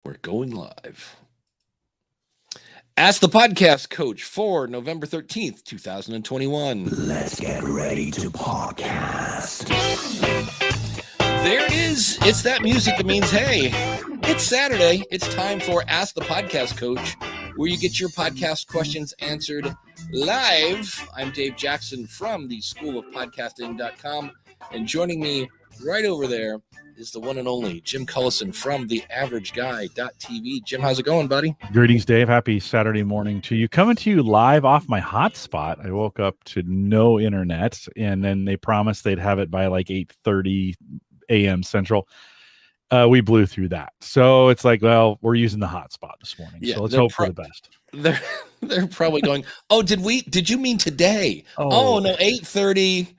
We're going live. Ask the Podcast Coach for November 13th, 2021. Let's get ready to podcast. There it is. It's that music that means, hey, it's Saturday. It's time for Ask the Podcast Coach, where you get your podcast questions answered live. I'm Dave Jackson from the School of Podcasting.com, and joining me right over there is the one and only Jim Cullison from theaverageguy.tv. Jim, how's it going, buddy? Greetings, Dave. Happy Saturday morning to you. Coming to you live off my hotspot. I woke up to no internet, and then they promised they'd have it by like 8:30 a.m. Central. We blew through that. So it's like, well, we're using the hotspot this morning. Yeah, so let's hope for the best. They're probably going, oh, did you mean today? Oh no, 8:30,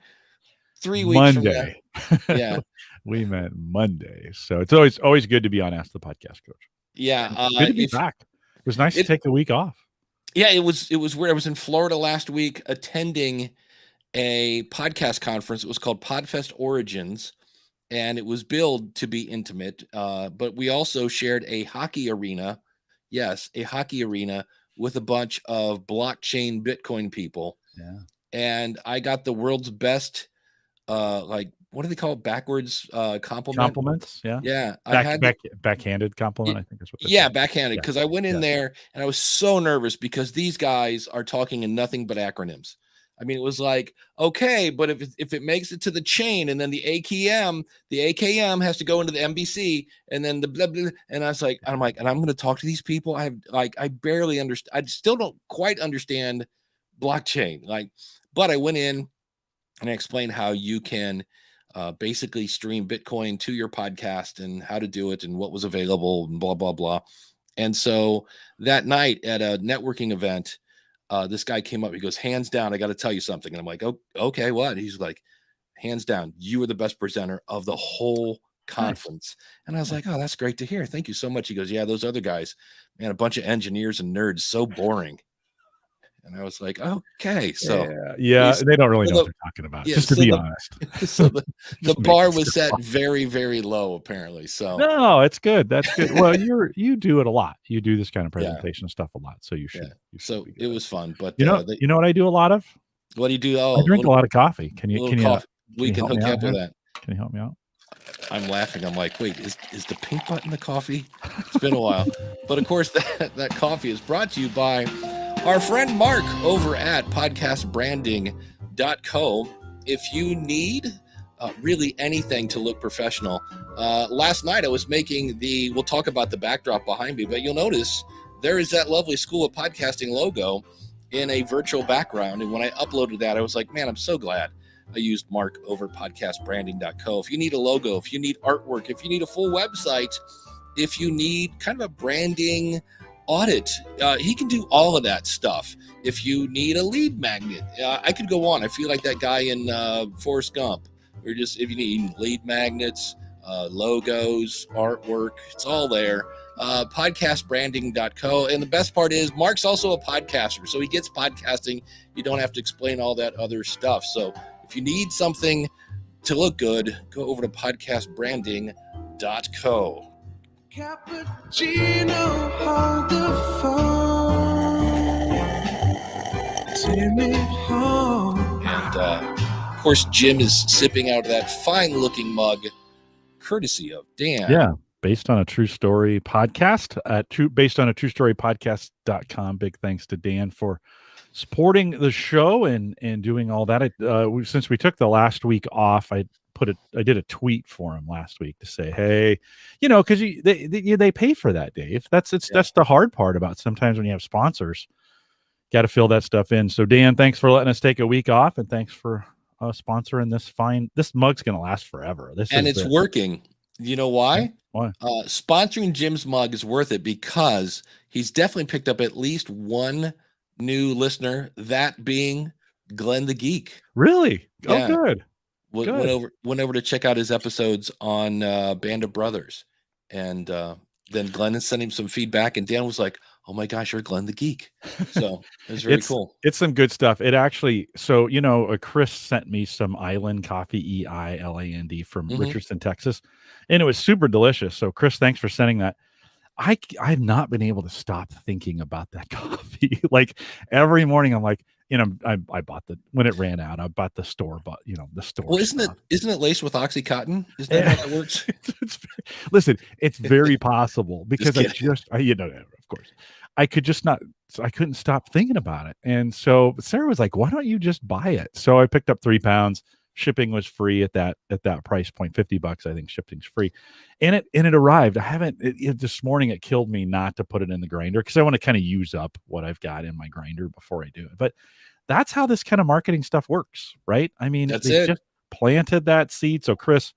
3 weeks Monday. from now. Yeah. We meant Monday. So it's always good to be on Ask the Podcast Coach. Yeah. Good to be back. It was nice to take the week off. Yeah, it was weird. I was in Florida last week attending a podcast conference. It was called Podfest Origins, and it was billed to be intimate. But we also shared a hockey arena. Yes, a hockey arena with a bunch of blockchain Bitcoin people. Yeah. And I got the world's best what do they call it? Backwards compliment? Compliments, yeah. Yeah. Backhanded compliment, I think is what they're yeah, saying. backhanded. Because I went in there and I was so nervous because these guys are talking in nothing but acronyms. I mean, it was like, okay, but if it makes it to the chain and then the AKM has to go into the MBC and then the blah, blah, and I'm like, and I'm going to talk to these people. I barely understand. I still don't quite understand blockchain. But I went in and I explained how you can basically stream Bitcoin to your podcast and how to do it and what was available and blah, blah, blah. And so that night at a networking event, this guy came up, he goes, hands down, I got to tell you something. And I'm like, oh, okay, what? He's like, hands down, you were the best presenter of the whole conference. Nice. And I was like, oh, that's great to hear. Thank you so much. He goes, yeah, those other guys, man, a bunch of engineers and nerds, so boring. And I was like, okay, so yeah, they don't really know what they're talking about. Yeah, just to be honest. So the bar was set very, very low, apparently. So no, it's good. That's good. Well, you do it a lot. You do this kind of presentation stuff a lot, so you should. Yeah. So it was fun. But you know what I do a lot of? What do you do? I drink a lot of coffee. Can you we can hook you up with that? Can you help me out? I'm laughing. I'm like, wait, is the pink button the coffee? It's been a while. But of course, that coffee is brought to you by our friend Mark over at podcastbranding.co. If you need really anything to look professional, last night I was making we'll talk about the backdrop behind me, but you'll notice there is that lovely School of Podcasting logo in a virtual background. And when I uploaded that, I was like, man, I'm so glad I used Mark over at podcastbranding.co. If you need a logo, if you need artwork, if you need a full website, if you need kind of a branding audit, he can do all of that stuff. If you need a lead magnet, I could go on. I feel like that guy in Forrest Gump. Or just if you need lead magnets, logos, artwork, it's all there. Podcastbranding.co. And the best part is Mark's also a podcaster, so he gets podcasting. You don't have to explain all that other stuff. So if you need something to look good, go over to podcastbranding.co. Cappuccino, hold the phone. Take me home. And of course, Jim is sipping out of that fine-looking mug, courtesy of Dan. Yeah, based on a true story podcast based on a true story podcast.com. Big thanks to Dan for supporting the show and doing all that. Since we took the last week off, I did a tweet for him last week to say, hey, because they pay for that, Dave. That's the hard part about sometimes when you have sponsors, got to fill that stuff in. So Dan, thanks for letting us take a week off, and thanks for sponsoring this mug's going to last forever. It's working. You know why? Why? Sponsoring Jim's mug is worth it because he's definitely picked up at least one new listener, that being Glenn the Geek. Really? Yeah. Oh, good. Went over to check out his episodes on Band of Brothers, and then Glenn sent him some feedback, and Dan was like, oh my gosh, you're Glenn the Geek. So it was very cool. It's some good stuff. It actually, so, Chris sent me some Island coffee, EILAND from Richardson, Texas, and it was super delicious. So Chris, thanks for sending that. I've not been able to stop thinking about that coffee. Like every morning, I'm like, I bought when it ran out, I bought the store, but the store Well, isn't it stuff. isn't it laced with Oxycontin? Isn't that how that works? Listen, it's very possible Just because kidding. of course, I could just not, so I couldn't stop thinking about it. And so Sarah was like, why don't you just buy it? So I picked up 3 pounds. Shipping was free at that price point, $50. I think shipping's free. And it arrived. I haven't, this morning, it killed me not to put it in the grinder because I want to kind of use up what I've got in my grinder before I do it. But that's how this kind of marketing stuff works, right? I mean, That's they it. just planted that seed. So Chris,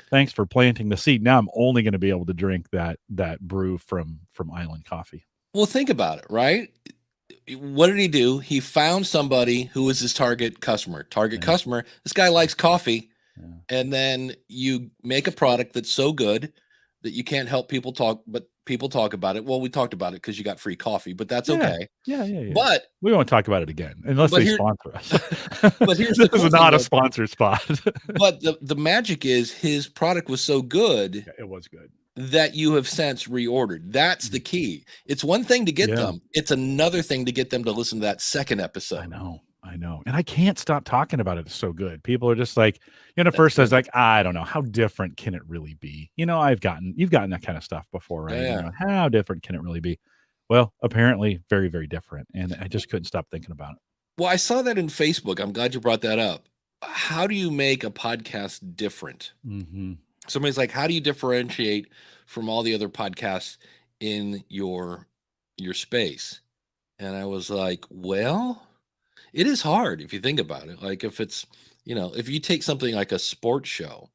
thanks for planting the seed. Now I'm only going to be able to drink that brew from Island Coffee. Well, think about it, right? What did he do? He found somebody who was his target customer. Yeah. This guy likes coffee. Yeah. And then you make a product that's so good that you can't help people talk, but people talk about it. Well, we talked about it because you got free coffee, but that's Yeah. okay. Yeah. But We won't talk about it again unless But they here- sponsor us. but here's This the cool is not thing, a though. sponsor spot. but the magic is his product was so good Yeah, it was good. that you have since reordered. That's the key. It's one thing to get Yeah. them. It's another thing to get them to listen to that second episode. I know. And I can't stop talking about it. It's so good. People are just like, first I was like, I don't know. How different can it really be? You've gotten that kind of stuff before, right? Yeah. How different can it really be? Well, apparently very, very different. And I just couldn't stop thinking about it. Well, I saw that in Facebook. I'm glad you brought that up. How do you make a podcast different? Mm-hmm. Somebody's like, how do you differentiate from all the other podcasts in your space? And I was like, well, it is hard if you think about it. Like if it's, if you take something like a sports show,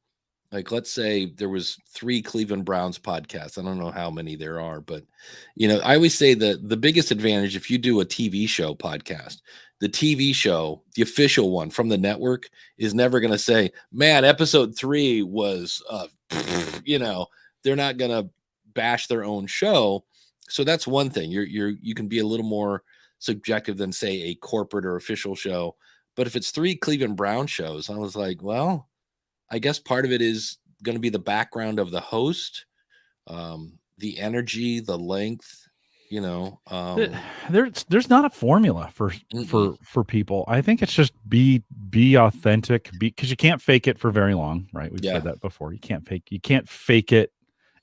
like let's say there was 3 Cleveland Browns podcasts. I don't know how many there are, but I always say that the biggest advantage if you do a TV show podcast, the TV show, the official one from the network is never going to say, man, episode 3 was they're not going to bash their own show. So that's one thing. You can be a little more subjective than say a corporate or official show. But if it's 3 Cleveland Brown shows, I was like, well, I guess part of it is going to be the background of the host, the energy, the length, There's not a formula for people. I think it's just be authentic, because you can't fake it for very long, right? We've said that before. You can't fake it.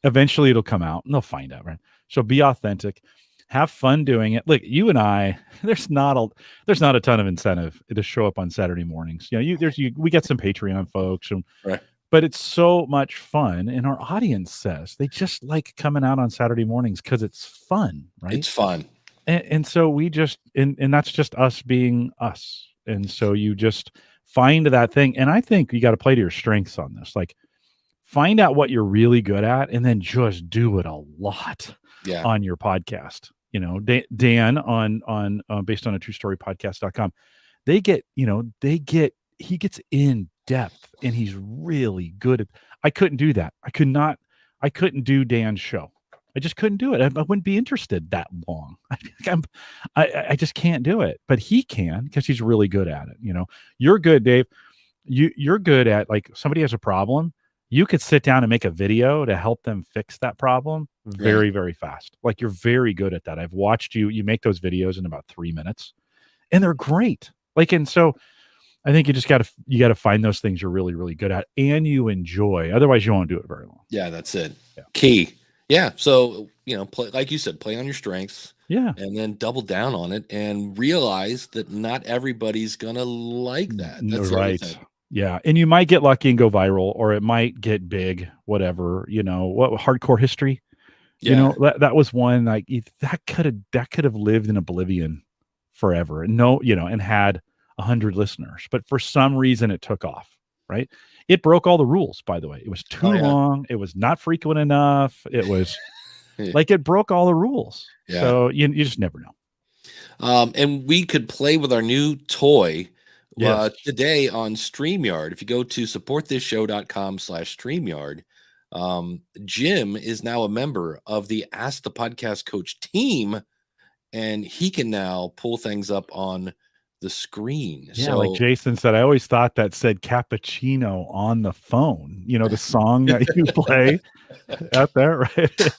Eventually it'll come out and they'll find out, right? So be authentic, have fun doing it. Look, you and I, there's not a ton of incentive to show up on Saturday mornings. We get some Patreon folks, right. But it's so much fun. And our audience says they just like coming out on Saturday mornings because it's fun, right? It's fun. And so we just, and that's just us being us. And so you just find that thing. And I think you got to play to your strengths on this. Like find out what you're really good at and then just do it a lot on your podcast. Dan on based on a true story podcast.com, he gets in depth and he's really good at. I couldn't do that. I couldn't do Dan's show. I just couldn't do it. I wouldn't be interested that long. I just can't do it, but he can because he's really good at it. You're good, Dave. You're good at, like, somebody has a problem. You could sit down and make a video to help them fix that problem very, very fast. Like, you're very good at that. I've watched you make those videos in about 3 minutes and they're great. Like, and so I think you got to find those things you're really, really good at and you enjoy. Otherwise you won't do it very long. Yeah, that's it. Yeah. Key. Yeah. So, play, like you said, play on your strengths. Yeah. And then double down on it and realize that not everybody's going to like that. That's right. Yeah. And you might get lucky and go viral, or it might get big, whatever, what hardcore history, that was one, like, that could have lived in oblivion forever and and had 100 listeners, but for some reason it took off, right? It broke all the rules, by the way. It was too long. It was not frequent enough. It was like, it broke all the rules. Yeah. So you just never know. And we could play with our new toy today on StreamYard. If you go to supportthisShow.com/StreamYard, Jim is now a member of the Ask the Podcast Coach team, and he can now pull things up on the screen. Yeah, like So Jason said, I always thought that said cappuccino on the phone. You know, the song that you play out there, right?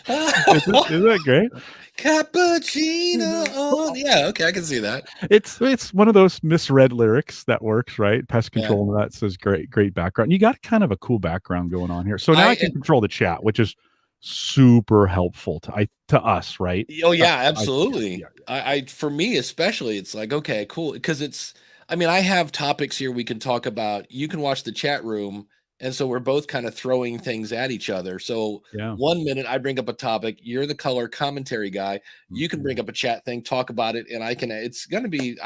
Isn't that great? cappuccino on. Yeah, okay, I can see that. It's one of those misread lyrics that works, right? Pest Yeah. control and that says great background. You got kind of a cool background going on here. So now I can control the chat, which is super helpful to us, right? Oh yeah, Yeah, absolutely. yeah. I for me especially, it's like, okay, cool. Because it's, I mean, I have topics here we can talk about. You can watch the chat room, and so we're both kind of throwing things at each other. So Yeah. 1 minute I bring up a topic, you're the color commentary guy. You can bring up a chat thing, talk about it, and I can. It's gonna be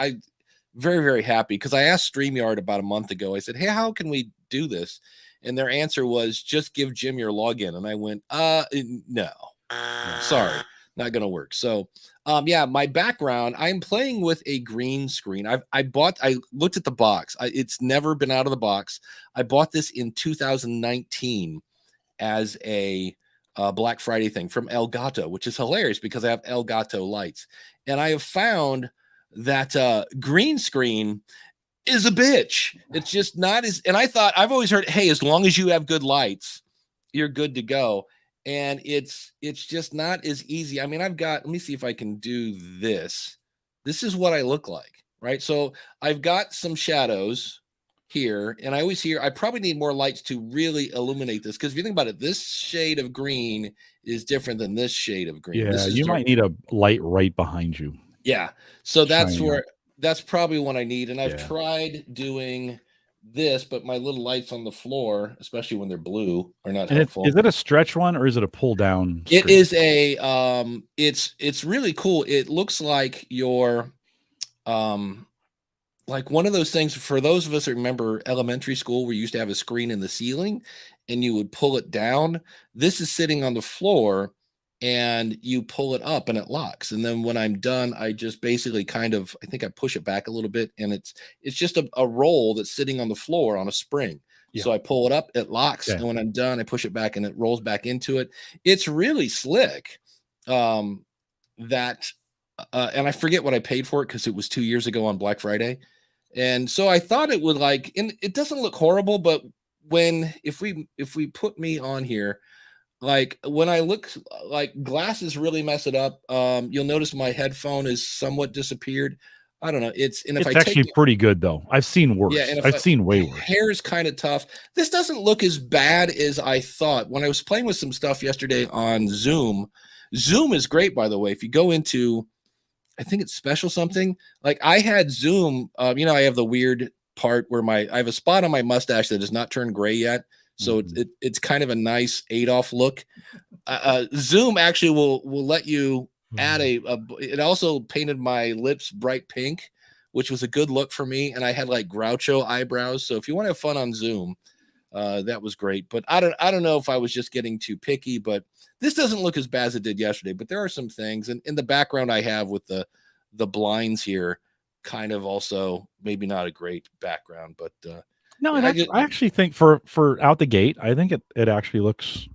very, very happy because I asked StreamYard about a month ago. I said, hey, how can we do this? And their answer was just give Jim your login. And I went, no, sorry, not gonna work. So yeah, my background, I'm playing with a green screen. I looked at the box. It's never been out of the box. I bought this in 2019 as a Black Friday thing from Elgato, which is hilarious because I have Elgato lights. And I have found that green screen is a bitch. It's just not as, and I thought, I've always heard, hey, as long as you have good lights, you're good to go. And it's just not as easy. I mean, let me see if I can do this. This is what I look like, right? So I've got some shadows here, and I always hear I probably need more lights to really illuminate this. Because if you think about it, this shade of green is different than this shade of green. Yeah, This is you might need a light right behind you. yeah. So Shining up. that's probably what I need. And I've Yeah. tried doing this, but my little lights on the floor, especially when they're blue, are not And helpful. is it a stretch one or is it a pull down It screen? is a it's really cool. It looks like your like one of those things for those of us that remember elementary school where you used to have a screen in the ceiling and you would pull it down. This is sitting on the floor and you pull it up and it locks. And then when I'm done, I just basically kind of, I think I push it back a little bit and it's just a roll that's sitting on the floor on a spring. Yeah. So I pull it up, it locks, Yeah. and when I'm done, I push it back and it rolls back into it. It's really slick. That and I forget what I paid for it because it was 2 years ago on Black Friday. And so I thought it would like, and it doesn't look horrible, but if we put me on here, like when I look, like glasses really mess it up. You'll notice my headphone is somewhat disappeared. I don't know. It's actually pretty good though. I've seen worse. Yeah, and I've seen way worse. Hair is kind of tough. This doesn't look as bad as I thought. When I was playing with some stuff yesterday on Zoom, Zoom is great, by the way. If you go into, I think it's special something. Like I had Zoom, I have the weird part where I have a spot on my mustache that has not turned gray yet. So it's kind of a nice Adolf look. Zoom actually will let you add it also painted my lips bright pink, which was a good look for me. And I had like Groucho eyebrows. So if you want to have fun on Zoom, that was great. But I don't know if I was just getting too picky, but this doesn't look as bad as it did yesterday. But there are some things, and in the background I have with the blinds here, kind of also maybe not a great background, but no, and I actually think for out the gate, I think it actually looks.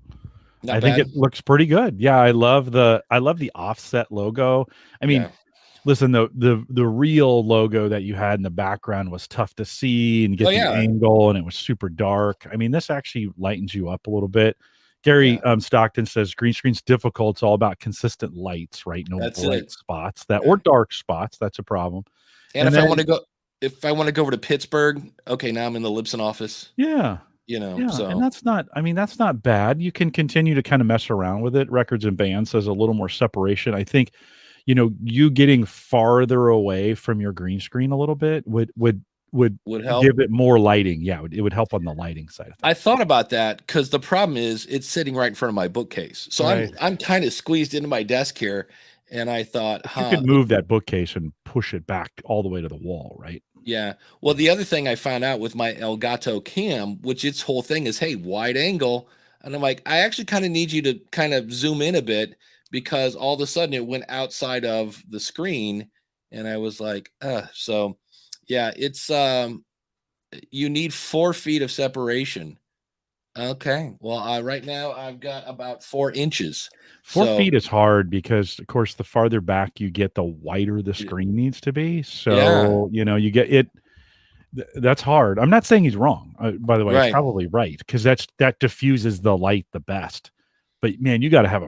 I think it looks pretty good. Yeah, I love the offset logo. I mean, listen, the real logo that you had in the background was tough to see and get the angle, and it was super dark. I mean, this actually lightens you up a little bit. Gary Stockton says green screen's difficult. It's all about consistent lights, right? No bright spots or dark spots. That's a problem. And if I want to go over to Pittsburgh, okay, now I'm in the Libsyn office. Yeah. So and that's not bad. You can continue to kind of mess around with it. Records and Bands says a little more separation. I think, you getting farther away from your green screen a little bit would help give it more lighting. Yeah, it would help on the lighting side of things. I thought about that because the problem is it's sitting right in front of my bookcase. So I'm kind of squeezed into my desk here. And I thought, you could move that bookcase and push it back all the way to the wall, right? Yeah. Well, the other thing I found out with my Elgato cam, which its whole thing is, hey, wide angle. And I'm like, I actually kind of need you to kind of zoom in a bit because all of a sudden it went outside of the screen. And I was like, so yeah, it's you need 4 feet of separation Okay. Well, right now I've got about 4 inches. 4 feet So is hard because, of course, the farther back you get, the wider the y- screen needs to be. yeah, So, you get it. That's hard. I'm not saying he's wrong. By the way, it's right. probably right because that diffuses the light the best. But man, you got to have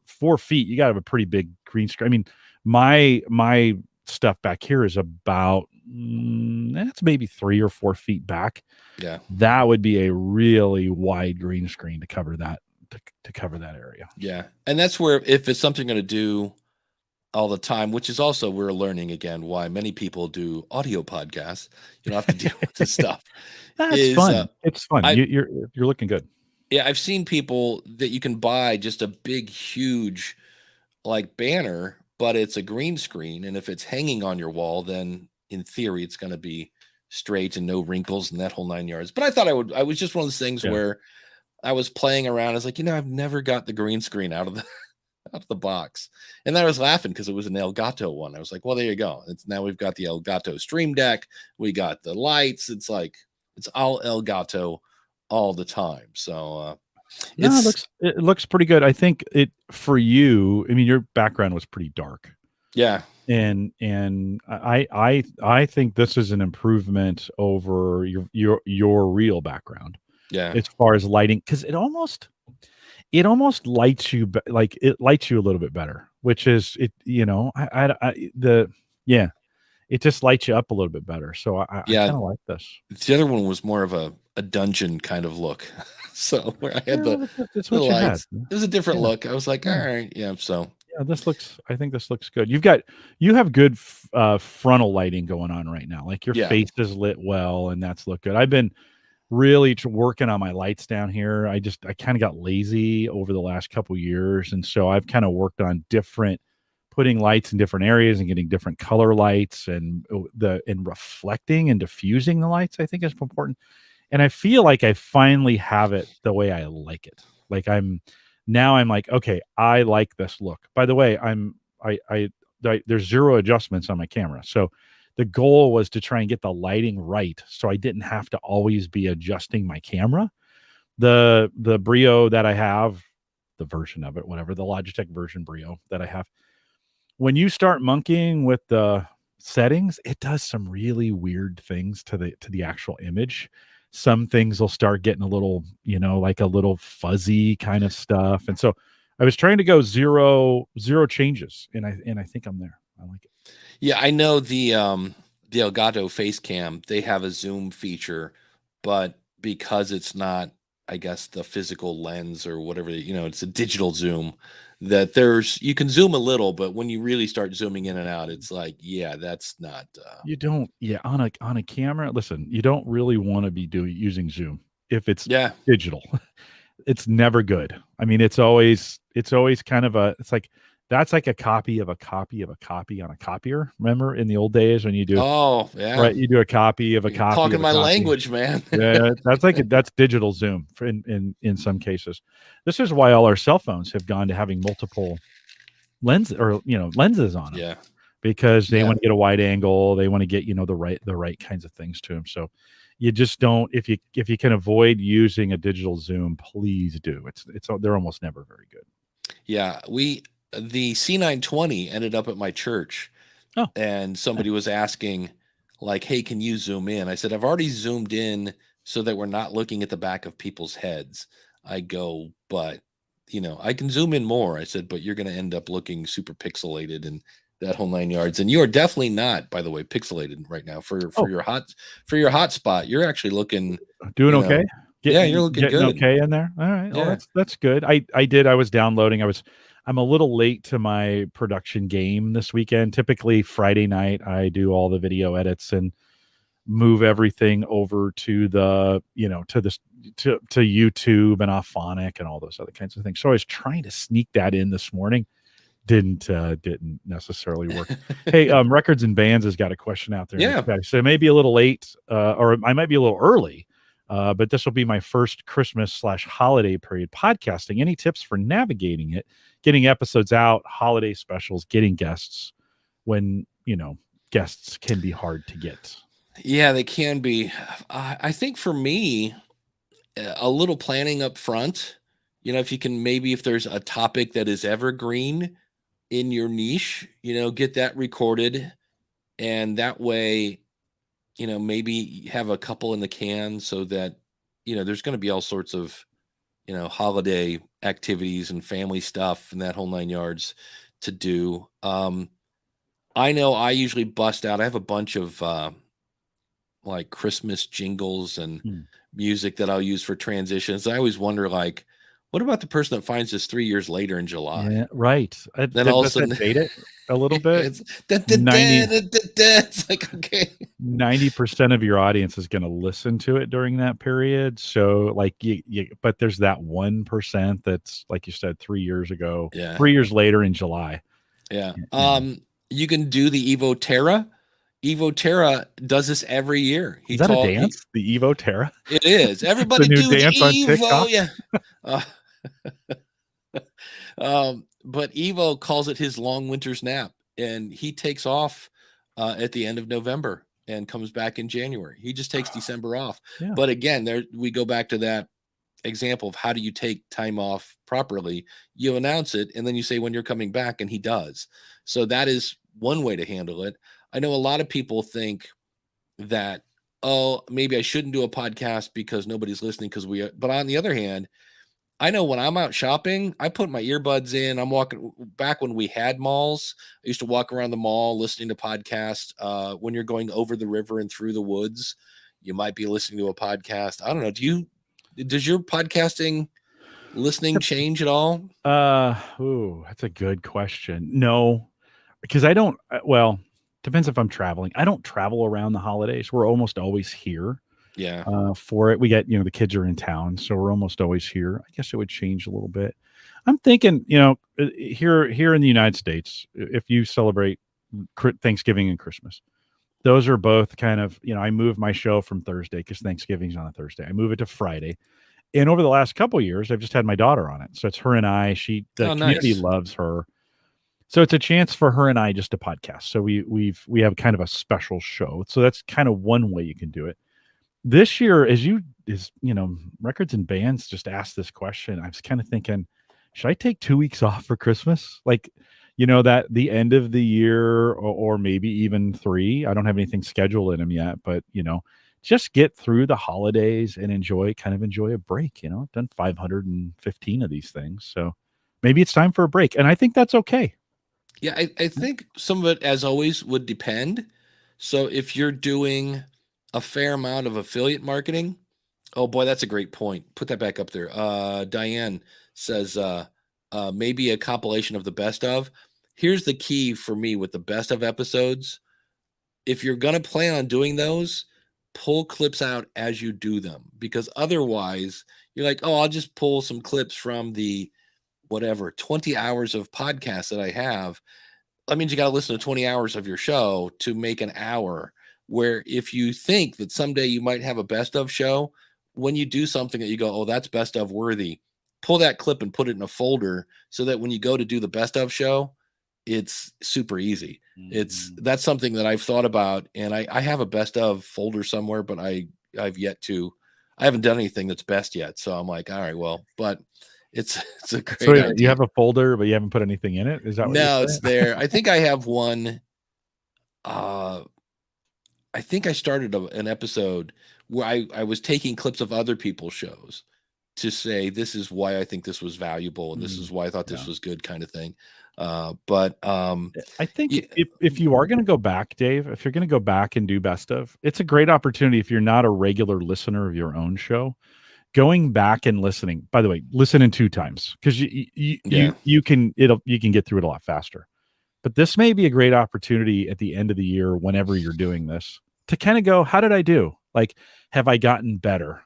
4 feet. You got to have a pretty big green screen. I mean, my stuff back here is about that's maybe 3 or 4 feet back. Yeah. That would be a really wide green screen to cover that to cover that area. Yeah. And that's where if it's something going to do all the time, which is also we're learning again why many people do audio podcasts. You don't have to deal with this stuff. That's Is fun. It's fun. I You're looking good. Yeah, I've seen people that you can buy just a big, huge like banner, but it's a green screen, and if it's hanging on your wall, then in theory it's going to be straight and no wrinkles and that whole 9 yards. But I thought I was just one of those things Yeah. where I was playing around. I was like, I've never got the green screen out of the out of the box. And then I was laughing because it was an Elgato one. I was like, well, there you go. It's now we've got the Elgato Stream Deck. We got the lights. It's like it's all Elgato all the time. So No, it's it looks pretty good. I think it for you. I mean, your background was pretty dark, yeah, and I think this is an improvement over your real background yeah, as far as lighting because it almost lights you like it lights you a little bit better, which is it. Yeah, it just lights you up a little bit better. So I yeah. kind of like this. The other one was more of a dungeon kind of look. So where I had Yeah, that's the what you had. lights, it was a different Yeah, look. I was like, all yeah. right, yeah. So Yeah, I think this looks good. You have good frontal lighting going on right now. Like your yeah, face is lit well and that's look good. I've been really working on my lights down here. I kind of got lazy over the last couple years. And so I've kind of worked on putting lights in different areas and getting different color lights and reflecting and diffusing the lights, I think is important. And I feel like I finally have it the way I like it. Like I'm like, okay, I like this look. By the way, there's zero adjustments on my camera. So the goal was to try and get the lighting right so I didn't have to always be adjusting my camera. The Brio that I have, the version of it, whatever, the Logitech version Brio that I have, when you start monkeying with the settings, it does some really weird things to the actual image. Some things will start getting a little, like a little fuzzy kind of stuff. And so I was trying to go zero changes, and I think I'm there. I like it. yeah. I know the Elgato Face Cam. They have a zoom feature, but because it's not, I guess, the physical lens or whatever, it's a digital zoom. That you can zoom a little, but when you really start zooming in and out, it's like, yeah, that's not. You don't, yeah, on a camera. Listen, you don't really want to be using zoom if it's Yeah. digital. It's never good. I mean, it's always kind of it's like that's like a copy of a copy of a copy on a copier. Remember in the old days when you do Oh, yeah. right, you do a copy of a You're copy talking of a my copy. language, man. Yeah, that's digital zoom in some cases. This is why all our cell phones have gone to having multiple lenses on them Yeah. because they Yeah. want to get a wide angle, they want to get the right kinds of things to them. So you just don't if you can avoid using a digital zoom, please do. They're almost never very good. Yeah. The C920 ended up at my church, Oh, and somebody was asking, like, hey, can you zoom in? I said, I've already zoomed in so that we're not looking at the back of people's heads. I go, but I can zoom in more. I said, but you're going to end up looking super pixelated and that whole 9 yards. And you are definitely not, by the way, pixelated right now for your hotspot. You're actually looking doing you know, okay. yeah, you're looking Getting good. okay in there. All right. Well, Yeah. that's good. I was downloading. I'm a little late to my production game this weekend. Typically Friday night, I do all the video edits and move everything over to the, to YouTube and Auphonic and all those other kinds of things. So I was trying to sneak that in this morning. Didn't necessarily work. Hey, Records and Bands has got a question out there. Yeah. So maybe a little late, or I might be a little early. But this will be my first Christmas/holiday period podcasting. Any tips for navigating it, getting episodes out, holiday specials, getting guests when, guests can be hard to get? Yeah, they can be. I think for me, a little planning up front. If you can, maybe if there's a topic that is evergreen in your niche, get that recorded. And that way, maybe have a couple in the can so that, there's going to be all sorts of, holiday activities and family stuff and that whole 9 yards to do. I know I usually bust out. I have a bunch of like Christmas jingles and music that I'll use for transitions. I always wonder, like, what about the person that finds this 3 years later in July? Yeah, right. Then all of a Does that sudden, date it a little bit? it's, it's like, okay. 90% of your audience is going to listen to it during that period. So like but there's that 1% that's like you said 3 years ago, Yeah. 3 years later in July. Yeah. You can do the Evo Terra. Evo Terra does this every year. Is that a dance? The Evo Terra? It is. Everybody new do the dance on Evo. TikTok? Yeah. But Evo calls it his long winter's nap, and he takes off at the end of November and comes back in January. He just takes December off. Yeah. But again, there we go back to that example of how do you take time off properly. You announce it, and then you say when you're coming back, and he does. So that is one way to handle it. I know a lot of people think that, oh, maybe I shouldn't do a podcast because nobody's listening but on the other hand, I know when I'm out shopping, I put my earbuds in. I'm walking back when we had malls. I used to walk around the mall listening to podcasts. When you're going over the river and through the woods, you might be listening to a podcast. I don't know. Does your podcasting listening change at all? That's a good question. No, because I don't, depends if I'm traveling. I don't travel around the holidays. We're almost always here. Yeah. For it, we get, the kids are in town, so we're almost always here. I guess it would change a little bit. I'm thinking, here in the United States, if you celebrate Thanksgiving and Christmas, those are both kind of, I move my show from Thursday because Thanksgiving's on a Thursday. I move it to Friday. And over the last couple of years, I've just had my daughter on it. So it's her and I. The community loves her. So it's a chance for her and I just to podcast. So we have kind of a special show. So that's kind of one way you can do it. This year, records and bands just asked this question. I was kind of thinking, should I take 2 weeks off for Christmas? Like, that the end of the year or maybe even 3. I don't have anything scheduled in them yet, but just get through the holidays and enjoy a break. I've done 515 of these things. So maybe it's time for a break. And I think that's okay. Yeah, I think some of it, as always, would depend. So if you're doing a fair amount of affiliate marketing, oh boy, that's a great point. Put that back up there. Diane says maybe a compilation of the best of. Here's the key for me with the best of episodes. If you're going to plan on doing those, pull clips out as you do them, because otherwise you're like, oh, I'll just pull some clips from the 20 hours of podcasts that I have. That means you got to listen to 20 hours of your show to make an hour. Where if you think that someday you might have a best of show, when you do something that you go, oh, that's best of worthy, pull that clip and put it in a folder so that when you go to do the best of show, it's super easy. That's something that I've thought about, and I have a best of folder somewhere, but I haven't done anything that's best yet. So I'm like, all right, well, but it's a great idea. You have a folder, but you haven't put anything in it? Is that what No, it's there. I think I have one. I think I started an episode where I was taking clips of other people's shows to say, this is why I think this was valuable, and this is why I thought this was good, kind of thing. But I think if you are going to go back, Dave, if you're going to go back and do best of, it's a great opportunity. If you're not a regular listener of your own show, going back and listening, by the way, listen in 2 times, because you can get through it a lot faster. But this may be a great opportunity at the end of the year, whenever you're doing this, to kind of go, how did I do? Like, have I gotten better?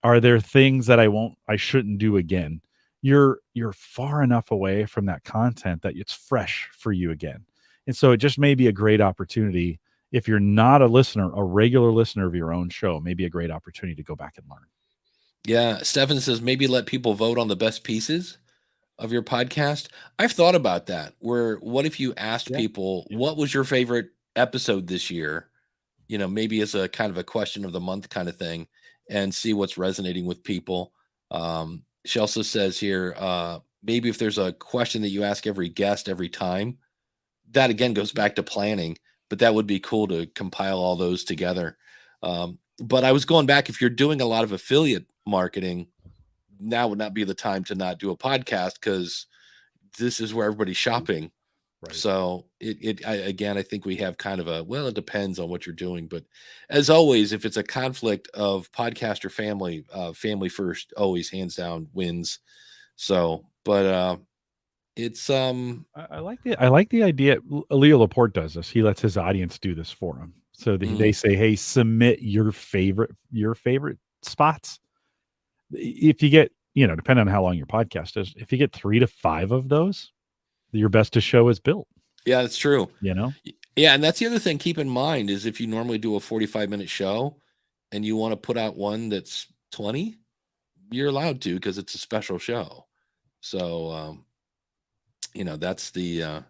Are there things that I shouldn't do again? You're far enough away from that content that it's fresh for you again. And so it just may be a great opportunity. If you're not a regular listener of your own show, maybe a great opportunity to go back and learn. Yeah. Stefan says, maybe let people vote on the best pieces of your podcast. I've thought about that. What if you asked people, what was your favorite episode this year? Maybe as a kind of a question of the month kind of thing. and see what's resonating with people. She also says here, maybe if there's a question that you ask every guest every time, that again goes back to planning, but that would be cool to compile all those together. But I was going back, if you're doing a lot of affiliate marketing, now would not be the time to not do a podcast, because this is where everybody's shopping. Right. So I think we have kind of a, well, it depends on what you're doing, but as always, if it's a conflict of podcaster family, family first, always hands down wins. So, but it's I like the idea. Leo Laporte does this. He lets his audience do this for him. So they say, hey, submit your favorite spots. If you get, depending on how long your podcast is, if you get 3 to 5 of those, your best to show is built. Yeah, that's true. Yeah. And that's the other thing. Keep in mind is if you normally do a 45-minute show and you want to put out one that's 20, you're allowed to, because it's a special show. So, that's the,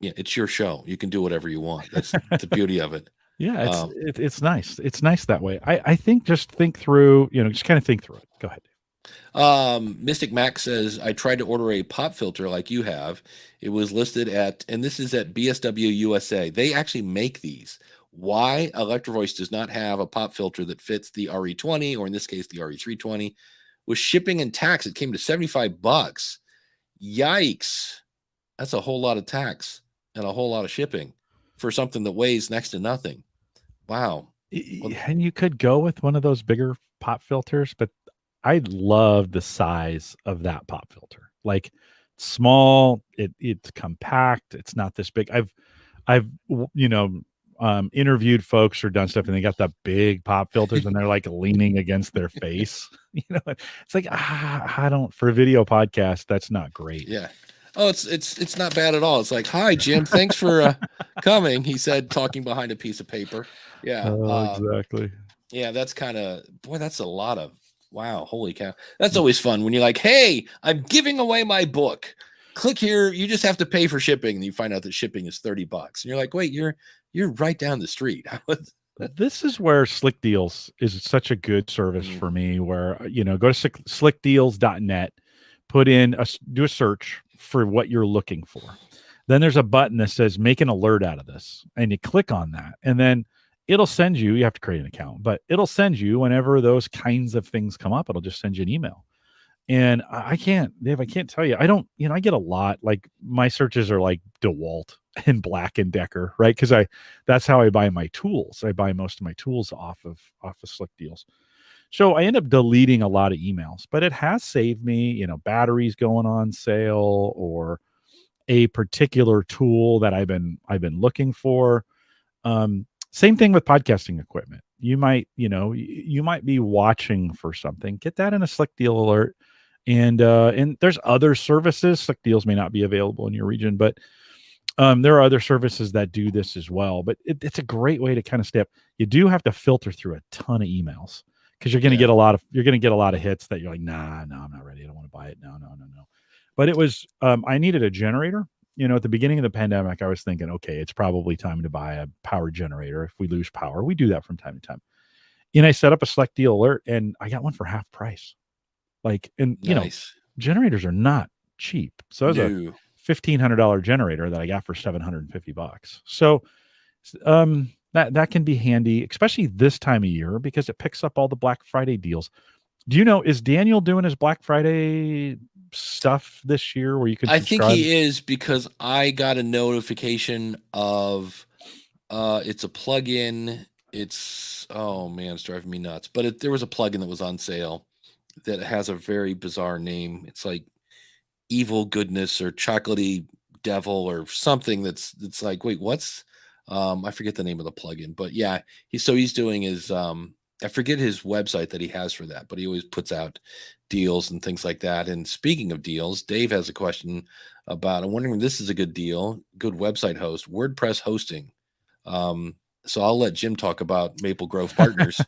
it's your show. You can do whatever you want. That's the beauty of it. Yeah. It's nice. It's nice that way. I think just think through, just kind of think through it. Go ahead. Mystic Mac says, I tried to order a pop filter like you have. It was listed at, and this is at BSW USA. They actually make these. Why Electro Voice does not have a pop filter that fits the RE20, or in this case, the RE320, with shipping and tax, it came to $75. Yikes. That's a whole lot of tax and a whole lot of shipping for something that weighs next to nothing. Wow. And you could go with one of those bigger pop filters, but I love the size of that pop filter. Like, small, it's compact. It's not this big. I've interviewed folks or done stuff, and they got the big pop filters, and they're like leaning against their face. It's like, I don't, for a video podcast, that's not great. Yeah. Oh, it's not bad at all. It's like, hi, Jim, thanks for coming. He said, talking behind a piece of paper. Yeah. Exactly. Yeah, that's kind of, boy, that's a lot of, wow, holy cow. That's always fun when you're like, hey, I'm giving away my book. Click here. You just have to pay for shipping. And you find out that shipping is $30. And you're like, wait, you're right down the street. This is where Slick Deals is such a good service for me, where, go to slickdeals.net, do a search for what you're looking for. Then there's a button that says make an alert out of this, and you click on that, and then it'll send you have to create an account, but it'll send you, whenever those kinds of things come up, it'll just send you an email. And I can't tell you, I don't, I get a lot, like, my searches are like DeWalt and Black & Decker, right? Because that's how I buy my tools. I buy most of my tools off of Slick Deals. So I end up deleting a lot of emails, but it has saved me, batteries going on sale, or a particular tool that I've been looking for. Same thing with podcasting equipment. You might be watching for something, get that in a Slick Deal alert. And there's other services. Slick Deals may not be available in your region, but there are other services that do this as well. But it's a great way to kind of step. You do have to filter through a ton of emails, because you're going to get a lot of hits that you're like, no, I'm not ready. I don't want to buy it. No. But it was, I needed a generator. At the beginning of the pandemic, I was thinking, okay, it's probably time to buy a power generator. If we lose power, we do that from time to time. And I set up a Select Deal alert, and I got one for half price. Nice. Generators are not cheap. So it was a $1,500 generator that I got for $750. So that can be handy, especially this time of year, because it picks up all the Black Friday deals. Do you know, is Daniel doing his Black Friday stuff this year where you can subscribe? I think he is, because I got a notification of it's a plugin. It's, oh man, it's driving me nuts. But there was a plugin that was on sale that has a very bizarre name. It's like Evil Goodness or Chocolatey Devil or something that's like, wait, what's I forget the name of the plugin, but yeah, he's doing his I forget his website that he has for that, but he always puts out deals and things like that. And speaking of deals, Dave has a question about, I'm wondering if this is a good deal, good website host, WordPress hosting. So I'll let Jim talk about Maple Grove Partners.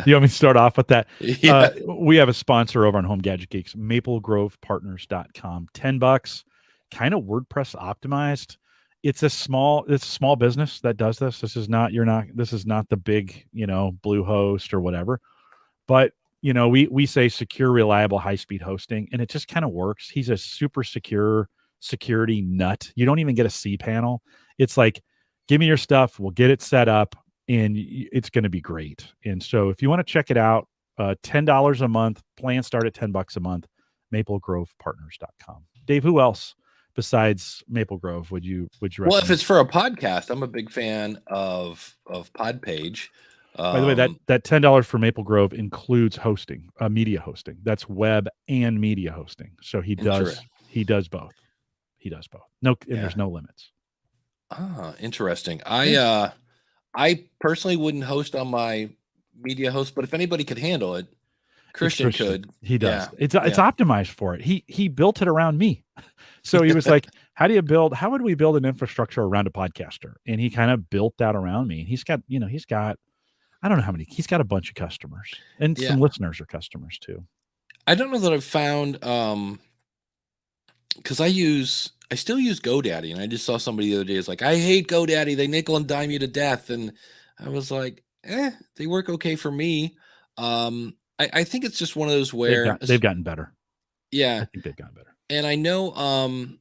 You want me to start off with that? Yeah. We have a sponsor over on Home Gadget Geeks, maplegrovepartners.com. $10, kind of WordPress optimized. It's a small business that does this. This is not the big, Bluehost or whatever. But we say secure, reliable, high speed hosting, and it just kind of works. He's a super secure security nut. You don't even get a C panel. It's like, give me your stuff, we'll get it set up, and it's going to be great. And so if you want to check it out, $10 a month, plans start at $10 a month, maplegrovepartners.com. Dave, who else besides Maple Grove would you recommend? Well, if it's for a podcast, I'm a big fan of Podpage. By the way, that $10 for Maple Grove includes hosting, media hosting. That's web and media hosting. So he does both. He does both. No, and there's no limits. Interesting. I personally wouldn't host on my media host, but if anybody could handle it, Christian could. He does. Yeah. It's optimized for it. He built it around me. So he was like, how would we build an infrastructure around a podcaster? And he kind of built that around me. And he's got I don't know how many, he's got a bunch of customers, and some listeners are customers too. I don't know that I've found, because I still use GoDaddy, and I just saw somebody the other day is like, I hate GoDaddy. They nickel and dime you to death. And I was like, they work okay for me. I think it's just one of those where they've gotten better. Yeah. I think they've gotten better. And I know,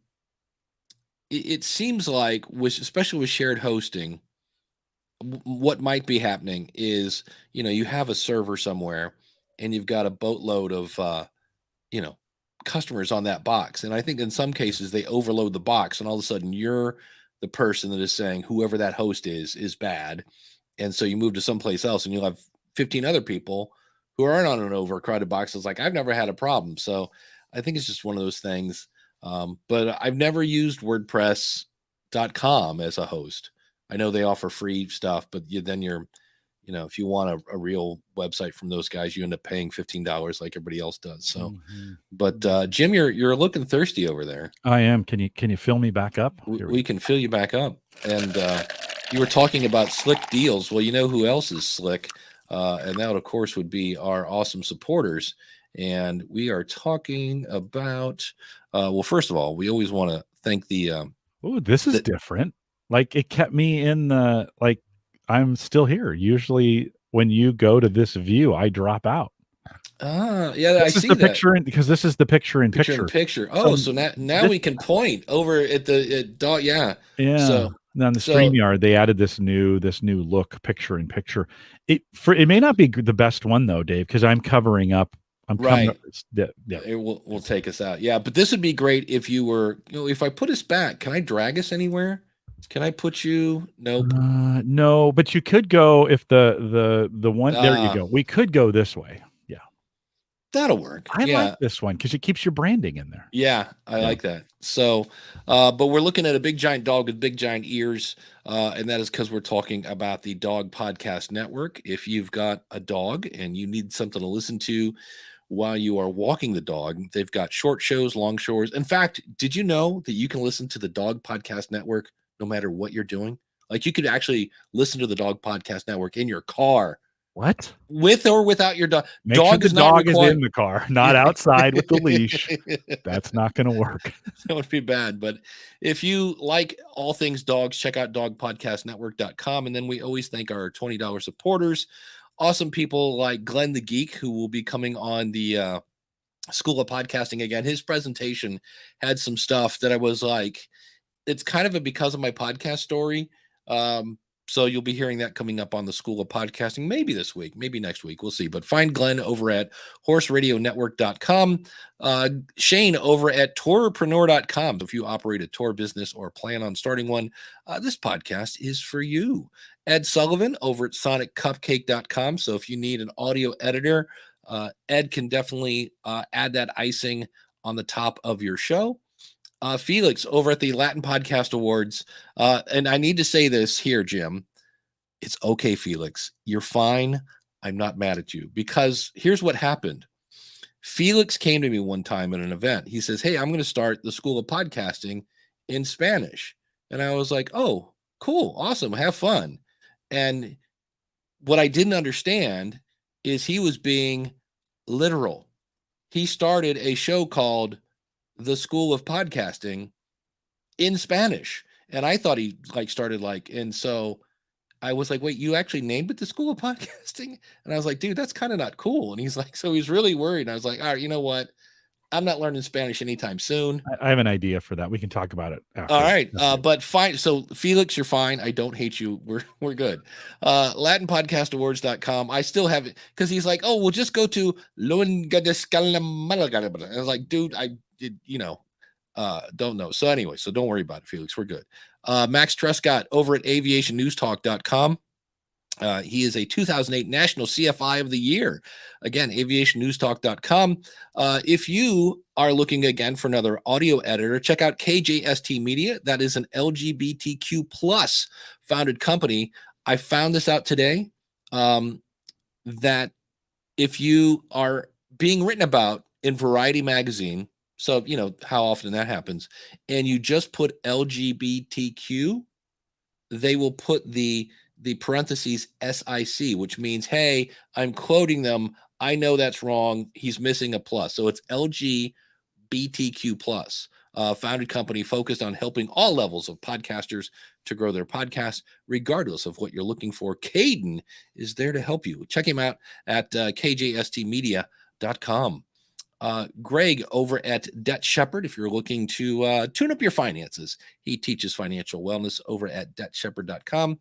it seems like especially with shared hosting, what might be happening is, you have a server somewhere and you've got a boatload of, customers on that box. And I think in some cases they overload the box, and all of a sudden you're the person that is saying whoever that host is bad. And so you move to someplace else and you'll have 15 other people who aren't on an overcrowded box. It's like, I've never had a problem. So I think it's just one of those things. But I've never used WordPress.com as a host. I know they offer free stuff, but then you're, if you want a real website from those guys, you end up paying $15 like everybody else does. So, but Jim, you're looking thirsty over there. I am. Can you fill me back up? We can fill you back up. And you were talking about slick deals. Well, you know who else is slick? And that, of course, would be our awesome supporters. And we are talking about, well, first of all, we always want to thank the. This is different. Like, it kept me in the, like, I'm still here. Usually when you go to this view, I drop out. Yeah, I see the picture because this is the picture in picture. Oh, so now we can point over at the dot. Yeah. So on the StreamYard, they added this new look, picture in picture. It may not be the best one though, Dave, because I'm covering up. It will take us out. Yeah, but this would be great if you were. If I put us back, can I drag us anywhere? Can I put you? Nope. No, but you could go if the one there you go. We could go this way. Yeah, that'll work. I like this one because it keeps your branding in there. Yeah, I like that. So, but we're looking at a big giant dog with big giant ears, and that is because we're talking about the Dog Podcast Network. If you've got a dog and you need something to listen to while you are walking the dog, they've got short shows, long shows. In fact, did you know that you can listen to the Dog Podcast Network no matter what you're doing? Like, you could actually listen to the Dog Podcast Network in your car. What? With or without your dog. Make sure the dog is in the car, not outside with the leash. That's not going to work. That would be bad. But if you like all things dogs, check out dogpodcastnetwork.com. And then we always thank our $20 supporters. Awesome people like Glenn the Geek, who will be coming on the School of Podcasting again. His presentation had some stuff that I was like, it's kind of a because of my podcast story. So you'll be hearing that coming up on the School of Podcasting, maybe this week, maybe next week. We'll see. But find Glenn over at horseradionetwork.com. Shane over at tourpreneur.com. If you operate a tour business or plan on starting one, this podcast is for you. Ed Sullivan over at soniccupcake.com. So if you need an audio editor, Ed can definitely add that icing on the top of your show. Felix over at the Latin Podcast Awards. And I need to say this here, Jim. It's okay, Felix. You're fine. I'm not mad at you, because here's what happened. Felix came to me one time at an event. He says, hey, I'm going to start the School of Podcasting in Spanish. And I was like, oh, cool. Awesome. Have fun. And what I didn't understand is he was being literal. He started a show called The School of Podcasting in Spanish. And I thought he started and so I was like, wait, you actually named it the School of Podcasting? And I was like, dude, that's kind of not cool. And he's like, so he's really worried. And I was like, all right, you know what? I'm not learning Spanish anytime soon. I have an idea for that. We can talk about it after. All right. But fine. So Felix, you're fine. I don't hate you. We're good. LatinPodcastAwards.com. I still have it because he's like, oh, we'll just go to Luengadescalamalaga. I was like, dude, I did, don't know. So anyway, so don't worry about it, Felix. We're good. Max Truscott over at aviationnewstalk.com. He is a 2008 National CFI of the Year. Again, aviationnewstalk.com. If you are looking again for another audio editor, check out KJST Media. That is an LGBTQ plus founded company. I found this out today, that if you are being written about in Variety magazine, so you know how often that happens, and you just put LGBTQ, they will put the parentheses SIC, which means, hey, I'm quoting them. I know that's wrong. He's missing a plus. So it's LGBTQ plus, founded company focused on helping all levels of podcasters to grow their podcast, regardless of what you're looking for. Caden is there to help you. Check him out at kjstmedia.com. Greg over at Debt Shepherd, if you're looking to tune up your finances, he teaches financial wellness over at debtshepherd.com.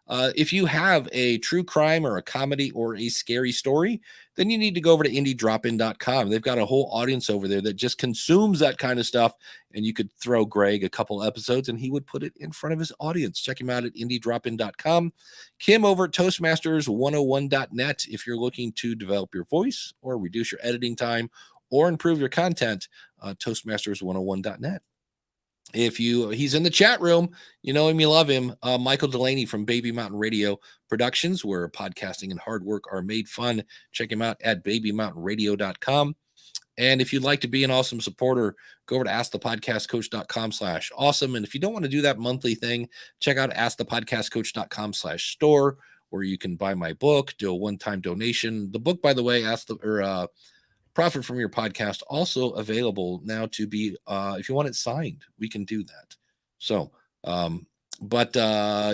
If you have a true crime or a comedy or a scary story, then you need to go over to indiedropin.com. They've got a whole audience over there that just consumes that kind of stuff. And you could throw Greg a couple episodes and he would put it in front of his audience. Check him out at indiedropin.com. Kim over at Toastmasters101.net. If you're looking to develop your voice or reduce your editing time or improve your content, Toastmasters101.net. He's in the chat room, you know him, you love him. Michael Delaney from Baby Mountain Radio Productions, where podcasting and hard work are made fun. Check him out at babymountainradio.com. And if you'd like to be an awesome supporter, go over to askthepodcastcoach.com/awesome. And if you don't want to do that monthly thing, check out askthepodcastcoach.com/store, where you can buy my book, do a one-time donation. The book, by the way, Profit from Your Podcast, also available now to be, if you want it signed, we can do that. So, but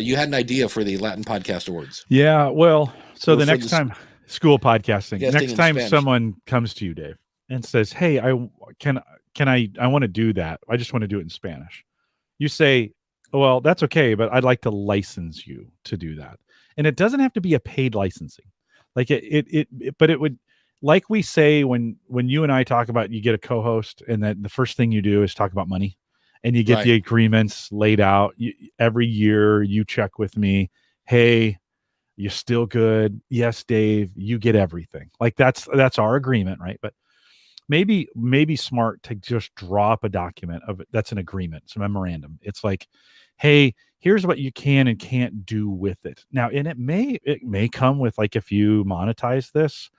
you had an idea for the Latin Podcast Awards. Yeah, well, so the next time, School of Podcasting, next time Spanish. someone comes to you, Dave, and says, hey, I want to do that. I just want to do it in Spanish. You say, well, that's okay, but I'd like to license you to do that. And it doesn't have to be a paid licensing. Like but it would, like we say when you and I talk about, you get a co-host and that the first thing you do is talk about money, and you get the agreements laid out. Every year you check with me. Hey, you still good? Yes, Dave, you get everything. Like that's our agreement, right? But maybe smart to just drop a document of it. That's an agreement. It's a memorandum. It's like, hey, here's what you can and can't do with it. Now, and it may come with, like, if you monetize this,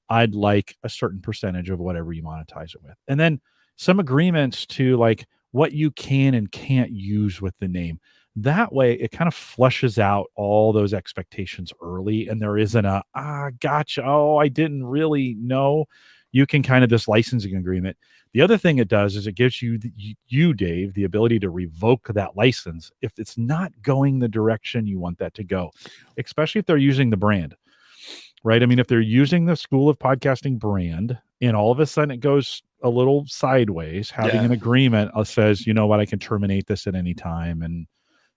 I'd like a certain percentage of whatever you monetize it with. And then some agreements to, like, what you can and can't use with the name. That way it kind of flushes out all those expectations early, and there isn't gotcha. Oh, I didn't really know. You can kind of, this licensing agreement. The other thing it does is it gives you, Dave, the ability to revoke that license if it's not going the direction you want that to go, especially if they're using the brand. Right. I mean, if they're using the School of Podcasting brand and all of a sudden it goes a little sideways, having an agreement says, you know what, I can terminate this at any time. And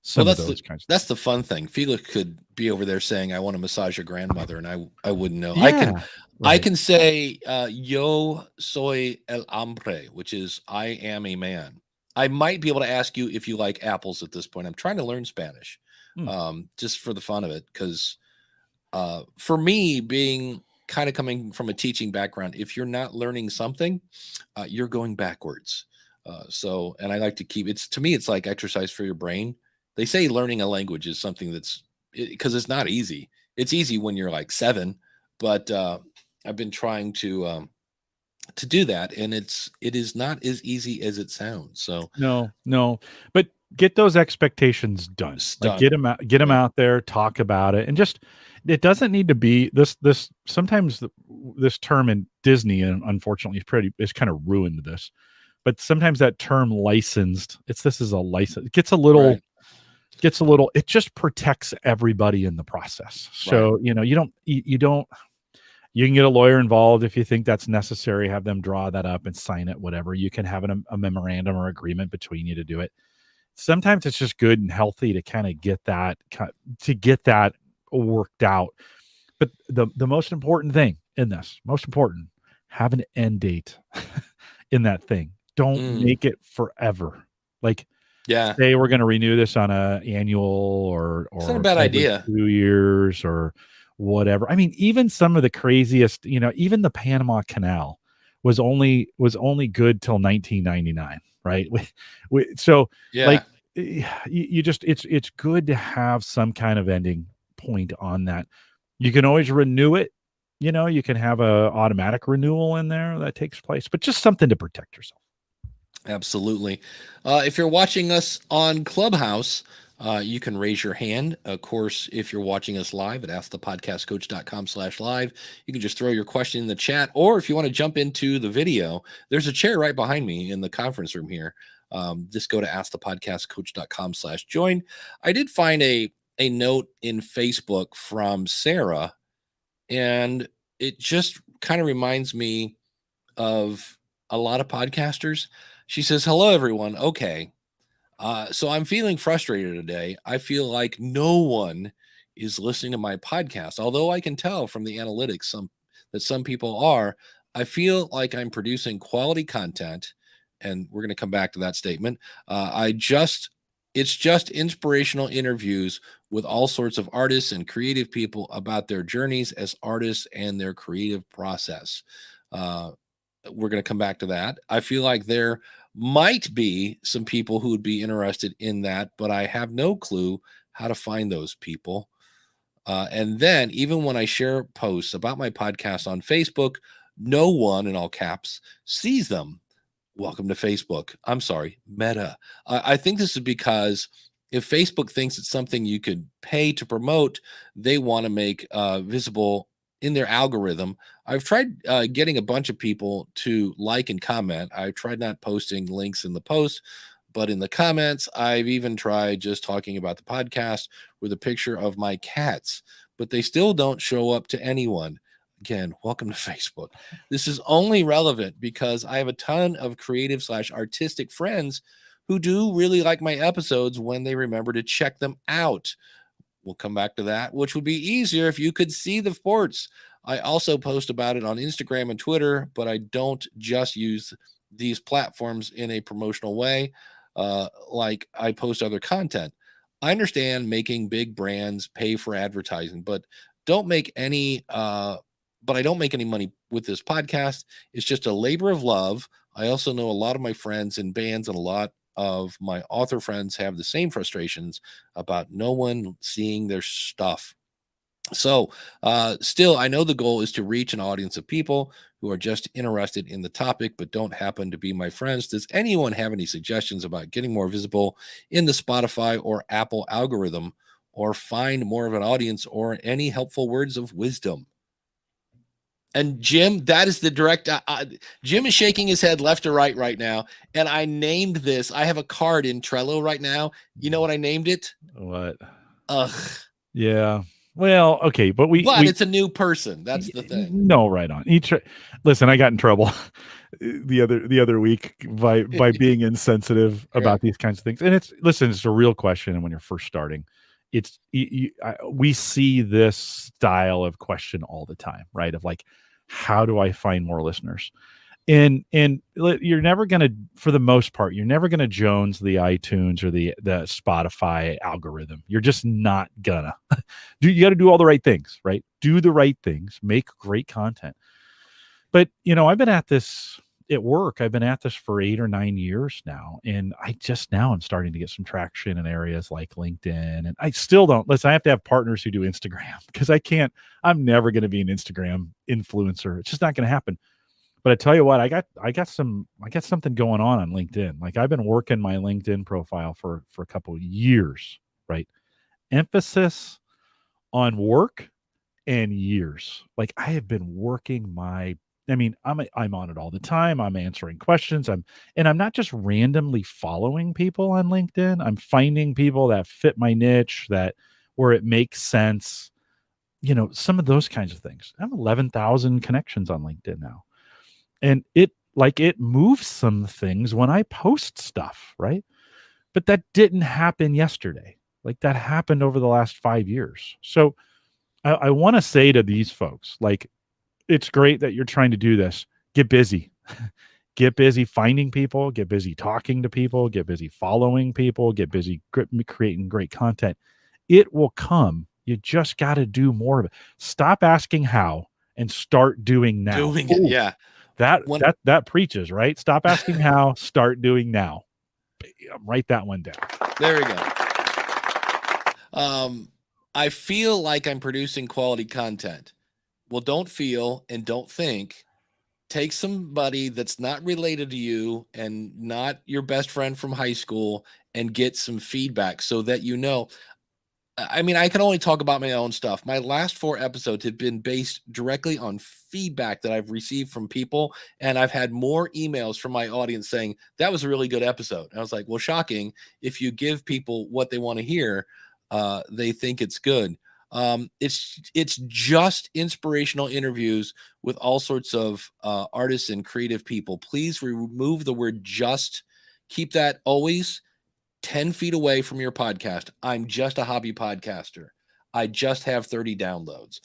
some of those kinds of that's the fun thing. Felix could be over there saying, I want to massage your grandmother, and I wouldn't know. Yeah, I can say, yo soy el hombre, which is I am a man. I might be able to ask you if you like apples at this point. I'm trying to learn Spanish, just for the fun of it, because for me, being kind of coming from a teaching background, if you're not learning something, you're going backwards. And I like to keep to me, it's like exercise for your brain. They say learning a language is something because it's not easy. It's easy when you're like 7, but I've been trying to do that, and it is not as easy as it sounds. So no, but get those expectations done. Like, get them out there, talk about it, and just, it doesn't need to be this. Sometimes this term in Disney, and unfortunately, is kind of ruined this. But sometimes that term licensed, this is a license. It gets a little. gets a little, it just protects everybody in the process. So, you know, you don't, you can get a lawyer involved if you think that's necessary, have them draw that up and sign it, whatever. You can have a memorandum or agreement between you to do it. Sometimes it's just good and healthy to kind of get that, worked out. But the most important thing in this, have an end date in that thing. Don't make it forever. Like, say we're going to renew this on a annual or it's not a bad every idea. 2 years or whatever. I mean, even some of the craziest, you know, even the Panama Canal was only good till 1999, right? So like you just, it's good to have some kind of ending point on that. You can always renew it. You know, you can have a automatic renewal in there that takes place, but just something to protect yourself. Absolutely. If you're watching us on Clubhouse, you can raise your hand. Of course, if you're watching us live at askthepodcastcoach.com/live, you can just throw your question in the chat. Or if you want to jump into the video, there's a chair right behind me in the conference room here. Just go to askthepodcastcoach.com/join. I did find a note in Facebook from Sarah, and it just kind of reminds me of a lot of podcasters. She says, "Hello, everyone. Okay. So I'm feeling frustrated today. I feel like no one is listening to my podcast. Although I can tell from the analytics that some people are, I feel like I'm producing quality content." And we're going to come back to that statement. It's just inspirational interviews with all sorts of artists and creative people about their journeys as artists and their creative process. We're going to come back to that. I feel like there might be some people who would be interested in that, but I have no clue how to find those people. And then even when I share posts about my podcast on Facebook, no one, in all caps, sees them. Welcome to Facebook. I'm sorry, Meta. I think this is because if Facebook thinks it's something you could pay to promote, they want to make visible in their algorithm. I've tried getting a bunch of people to like and comment. I tried not posting links in the post, but in the comments, I've even tried just talking about the podcast with a picture of my cats, but they still don't show up to anyone. Again, welcome to Facebook. This is only relevant because I have a ton of creative/artistic friends who do really like my episodes when they remember to check them out. We'll come back to that, which would be easier if you could see the sports. I also post about it on Instagram and Twitter, but I don't just use these platforms in a promotional way like I post other content. I understand making big brands pay for advertising, but don't make any but I don't make any money with this podcast. It's just a labor of love. I also know a lot of my friends in bands and a lot of my author friends have the same frustrations about no one seeing their stuff. So still, I know the goal is to reach an audience of people who are just interested in the topic, but don't happen to be my friends. Does anyone have any suggestions about getting more visible in the Spotify or Apple algorithm, or find more of an audience, or any helpful words of wisdom? And Jim, that is the direct. Jim is shaking his head left to right now. And I named this. I have a card in Trello right now. You know what I named it? What? Ugh. Yeah. Well, okay, but it's a new person. That's the thing. No, right on. Listen, I got in trouble the other week by being insensitive about these kinds of things. And it's a real question. And when you're first starting, we see this style of question all the time, right? Of like, how do I find more listeners? And you're never going to, for the most part, you're never going to Jones the iTunes or the Spotify algorithm. You're just not gonna. You got to do all the right things, right? Do the right things, make great content. But, I've been at this at work. I've been at this for 8 or 9 years now. And I just now am starting to get some traction in areas like LinkedIn. And I still don't, listen, I have to have partners who do Instagram because I'm never going to be an Instagram influencer. It's just not going to happen. But I tell you what, I got something going on LinkedIn. Like, I've been working my LinkedIn profile for a couple of years, right? Emphasis on work and years. Like, I have been working my I mean, I'm on it all the time. I'm answering questions. I'm not just randomly following people on LinkedIn. I'm finding people that fit my niche, that where it makes sense. You know, some of those kinds of things. I have 11,000 connections on LinkedIn now. And it moves some things when I post stuff, right? But that didn't happen yesterday. Like that happened over the last 5 years. So I want to say to these folks, like, it's great that you're trying to do this. Get busy. Get busy finding people, get busy talking to people, get busy following people, get busy creating great content. It will come. You just got to do more of it. Stop asking how and start doing now. Doing it, yeah. That preaches, right? Stop asking how, start doing now. Write that one down. There we go. I feel like I'm producing quality content. Well, don't feel and don't think. Take somebody that's not related to you and not your best friend from high school and get some feedback so that you know. I mean, I can only talk about my own stuff. My last 4 episodes have been based directly on feedback that I've received from people. And I've had more emails from my audience saying that was a really good episode. And I was like, well, shocking. If you give people what they want to hear, they think it's good. It's just inspirational interviews with all sorts of artists and creative people. Please remove the word just. Keep that always 10 feet away from your podcast. I'm just a hobby podcaster. I just have 30 downloads.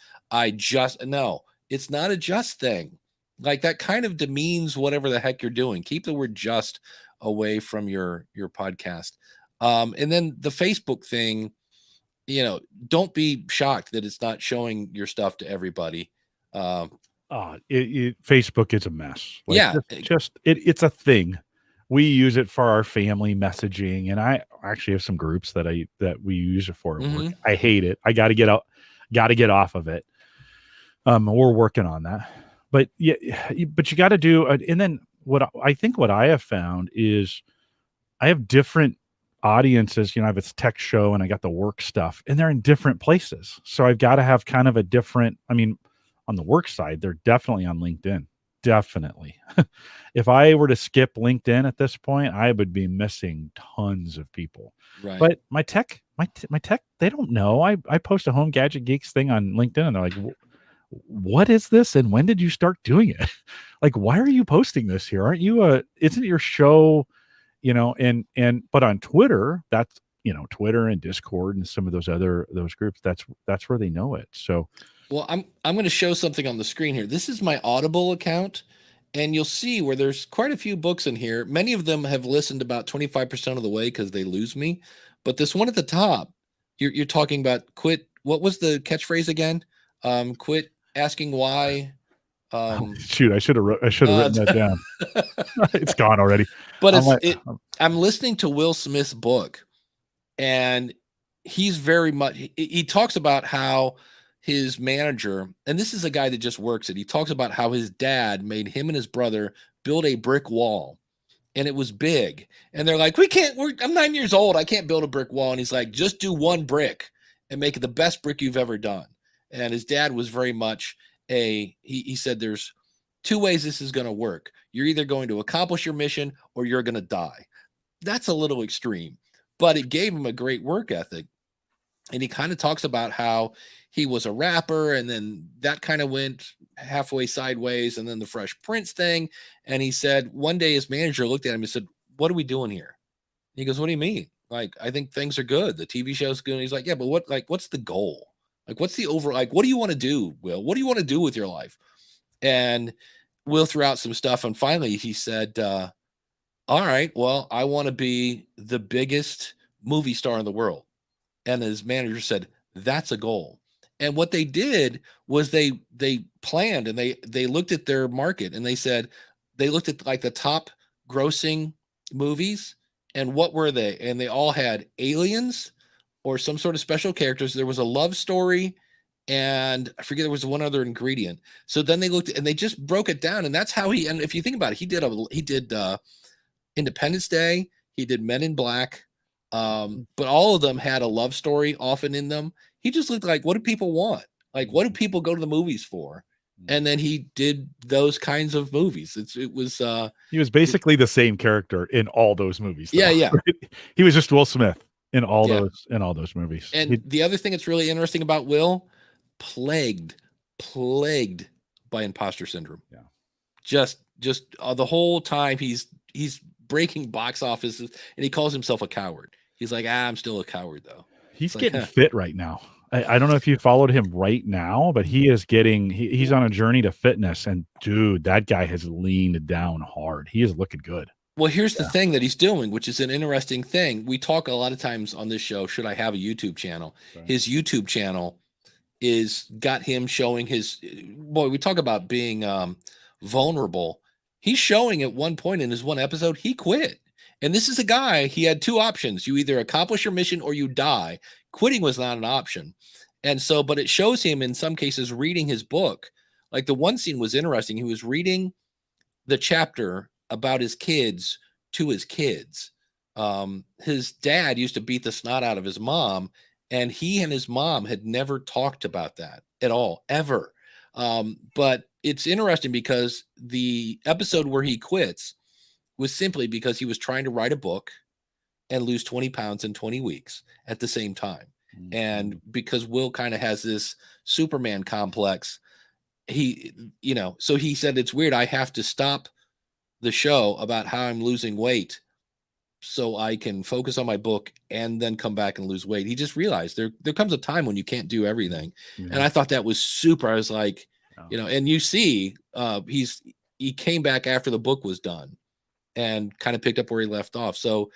No, it's not a just thing. Like that kind of demeans whatever the heck you're doing. Keep the word just away from your podcast. And then the Facebook thing, you know, don't be shocked that it's not showing your stuff to everybody. Facebook is a mess. Like, yeah. It's a thing. We use it for our family messaging, and I actually have some groups that we use it for. Mm-hmm. I hate it. I got to get off of it. We're working on that, but yeah, but you got to do. And then what I have found is I have different audiences. You know, I have a tech show and I got the work stuff, and they're in different places. So I've got to have kind of a different. I mean, on the work side, they're definitely on LinkedIn. Definitely. If I were to skip LinkedIn at this point, I would be missing tons of people. Right. But my tech, they don't know. I post a Home Gadget Geeks thing on LinkedIn and they're like, what is this? And when did you start doing it? Like, why are you posting this here? Isn't your show, you know, but on Twitter, that's, you know, Twitter and Discord and some of those groups, that's where they know it. So, well, I'm going to show something on the screen here. This is my Audible account, and you'll see where there's quite a few books in here. Many of them have listened about 25% of the way because they lose me. But this one at the top, you're talking about quit. What was the catchphrase again? Quit asking why. Shoot, I should have written that down. It's gone already. But I'm listening to Will Smith's book, and he's very much. He talks about how his manager, and this is a guy that just works it. He talks about how his dad made him and his brother build a brick wall, and it was big. And they're like, I'm 9 years old. I can't build a brick wall. And he's like, just do one brick and make it the best brick you've ever done. And his dad was very much he said, there's 2 ways this is going to work. You're either going to accomplish your mission or you're going to die. That's a little extreme, but it gave him a great work ethic. And he kind of talks about how he was a rapper, and then that kind of went halfway sideways, and then the Fresh Prince thing. And he said one day his manager looked at him and said, what are we doing here? And he goes, what do you mean? Like, I think things are good. The TV show's good. And he's like, yeah, but what's the goal? Like, what's the what do you want to do, Will? What do you want to do with your life? And Will threw out some stuff. And finally he said, all right, well, I want to be the biggest movie star in the world. And his manager said, that's a goal. And what they did was they planned, and they looked at their market, and they said, they looked at like the top grossing movies, and what were they? And they all had aliens or some sort of special characters. There was a love story, and I forget, there was one other ingredient. So then they looked and they just broke it down. And that's how and if you think about it, he did Independence Day. He did Men in Black. But all of them had a love story often in them. He just looked like, what do people want? Like, what do people go to the movies for? and then he did those kinds of movies. He was basically the same character in all those movies. Though, Yeah. right? He was just Will Smith in all Yeah. those movies. And the other thing that's really interesting about Will, plagued by imposter syndrome. Yeah. Just the whole time he's breaking box offices, and he calls himself a coward. He's like, I'm still a coward though. He's getting fit right now. I don't know if you followed him right now, but he is getting he's on a journey to fitness, and dude, that guy has leaned down hard. He is looking good. Well, here's the thing that he's doing, which is an interesting thing. We talk a lot of times on this show, should I have a YouTube channel? Right. His YouTube channel is got him showing we talk about being vulnerable. He's showing at one point in his one episode, he quit. And this is a guy, he had two options. You either accomplish your mission or you die. Quitting was not an option. And so, but it shows him in some cases reading his book. Like the one scene was interesting. He was reading the chapter about his kids to his kids. His dad used to beat the snot out of his mom, and he and his mom had never talked about that at all, ever. But it's interesting because the episode where he quits was simply because he was trying to write a book and lose 20 pounds in 20 weeks at the same time. Mm-hmm. And because Will kind of has this Superman complex, so he said, it's weird. I have to stop the show about how I'm losing weight so I can focus on my book and then come back and lose weight. He just realized there comes a time when you can't do everything. Mm-hmm. And I thought that was super. I was like, and you see, he came back after the book was done and kind of picked up where he left off. So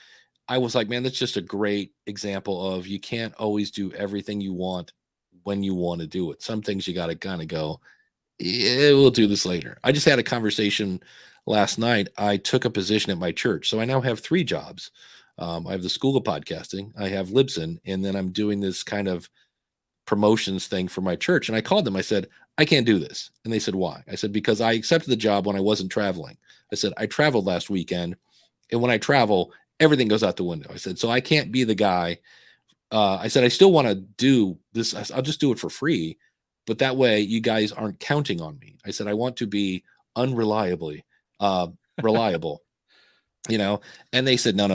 I was like, man, that's just a great example of you can't always do everything you want when you want to do it. Some things you got to kind of go, we'll do this later. I just had a conversation last night. I took a position at my church. So I now have 3 jobs. I have the School of Podcasting, I have Libsyn, and then I'm doing this kind of promotions thing for my church. And I called them. I said, I can't do this. And they said, why? I said, because I accepted the job when I wasn't traveling. I said, I traveled last weekend, and when I travel, everything goes out the window. I said, so I can't be the guy. I said, I still want to do this. I'll just do it for free, but that way you guys aren't counting on me. I said, I want to be unreliably reliable, and they said, no.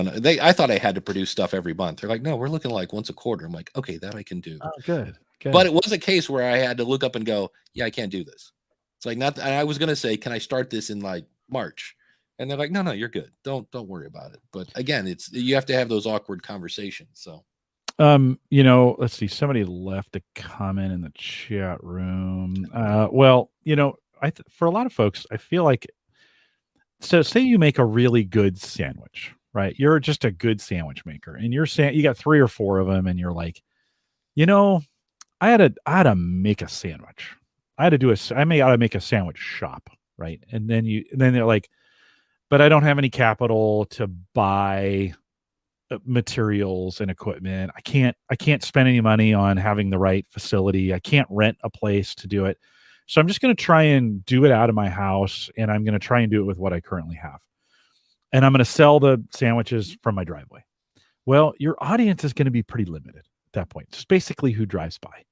I thought I had to produce stuff every month. They're like, no, we're looking like once a quarter. I'm like, okay, that I can do. Oh, good. But it was a case where I had to look up and go, yeah, I can't do this. It's like, not, and I was going to say, can I start this in like March? And they're like, no, you're good. Don't worry about it. But again, you have to have those awkward conversations. So, let's see. Somebody left a comment in the chat room. For a lot of folks, I feel like, so say you make a really good sandwich, right? You're just a good sandwich maker, and you got 3 or 4 of them, and you're like, I had to make a sandwich. I had to make a sandwich shop, right? And then they're like, but I don't have any capital to buy materials and equipment. I can't spend any money on having the right facility. I can't rent a place to do it. So I'm just going to try and do it out of my house, and I'm going to try and do it with what I currently have. And I'm going to sell the sandwiches from my driveway. Well, your audience is going to be pretty limited at that point. It's basically who drives by.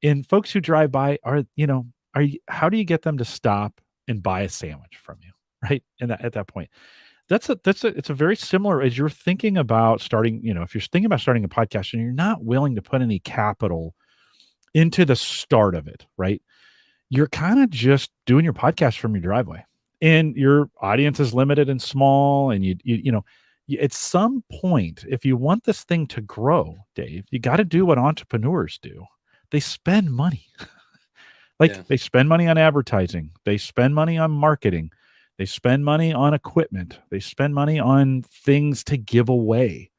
And folks who drive by how do you get them to stop and buy a sandwich from you? Right. And at that point, it's a very similar as you're thinking about starting, if you're thinking about starting a podcast and you're not willing to put any capital into the start of it, right? You're kind of just doing your podcast from your driveway, and your audience is limited and small. And you at some point, if you want this thing to grow, Dave, you got to do what entrepreneurs do. They spend money. They spend money on advertising. They spend money on marketing. They spend money on equipment. They spend money on things to give away.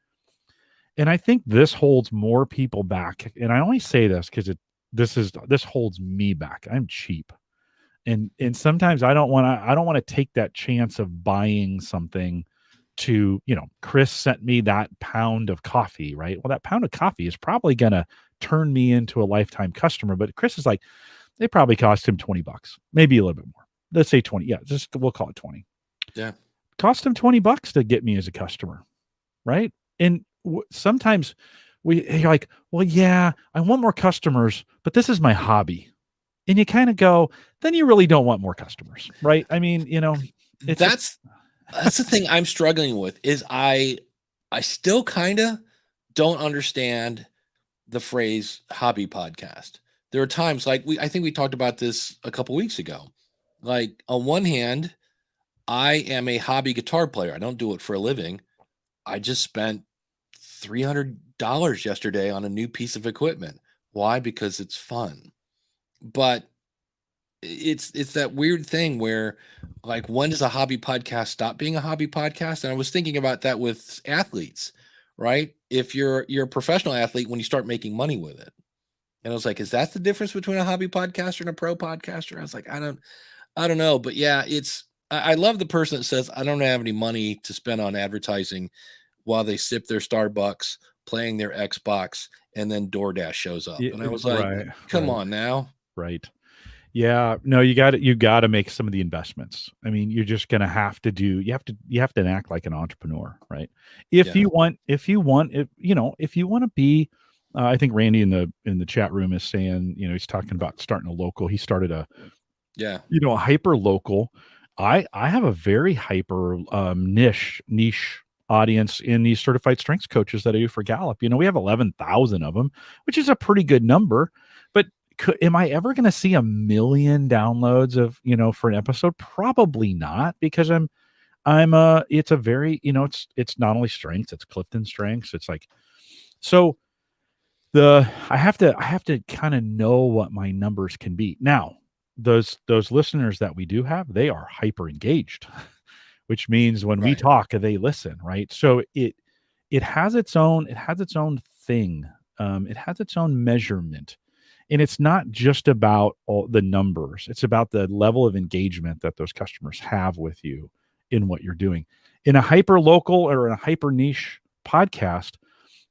And I think this holds more people back. And I only say this because this holds me back. I'm cheap. And sometimes I don't want to take that chance of buying something to, Chris sent me that pound of coffee, right? Well, that pound of coffee is probably going to turn me into a lifetime customer. But Chris is like, they probably cost him $20, maybe a little bit more. Let's say 20. Yeah, we'll call it 20. Yeah. Cost him $20 to get me as a customer. Right. And sometimes you're like, well, yeah, I want more customers, but this is my hobby. and you kind of go, then you really don't want more customers, right? I mean, it's that's the thing I'm struggling with is I still kind of don't understand the phrase hobby podcast. There are times like I think we talked about this a couple weeks ago. Like on one hand, I am a hobby guitar player. I don't do it for a living. I just spent $300 yesterday on a new piece of equipment. Why? Because it's fun. But it's that weird thing where like when does a hobby podcast stop being a hobby podcast? And I was thinking about that with athletes, right? If you're a professional athlete, when you start making money with it. And I was like, is that the difference between a hobby podcaster and a pro podcaster? I was like, I don't know. But yeah, I love the person that says, I don't have any money to spend on advertising while they sip their Starbucks, playing their Xbox, and then DoorDash shows up. And I was like, come on now. Right. Yeah, no, you got to make some of the investments. I mean, you're just going to have to you have to act like an entrepreneur, right? If you want to be, I think Randy in the chat room is saying, he's talking about starting a local. He started a hyper local. I have a very hyper niche audience in these certified strengths coaches that I do for Gallup. We have 11,000 of them, which is a pretty good number, but am I ever going to see 1 million downloads of, for an episode? Probably not, because it's a very, it's not only strengths, it's Clifton strengths. It's like, so I have to kind of know what my numbers can be. Now, those listeners that we do have, they are hyper engaged, which means when we talk, they listen, right? So it has its own thing. It has its own measurement. And it's not just about all the numbers. It's about the level of engagement that those customers have with you in what you're doing. In a hyper local or in a hyper niche podcast,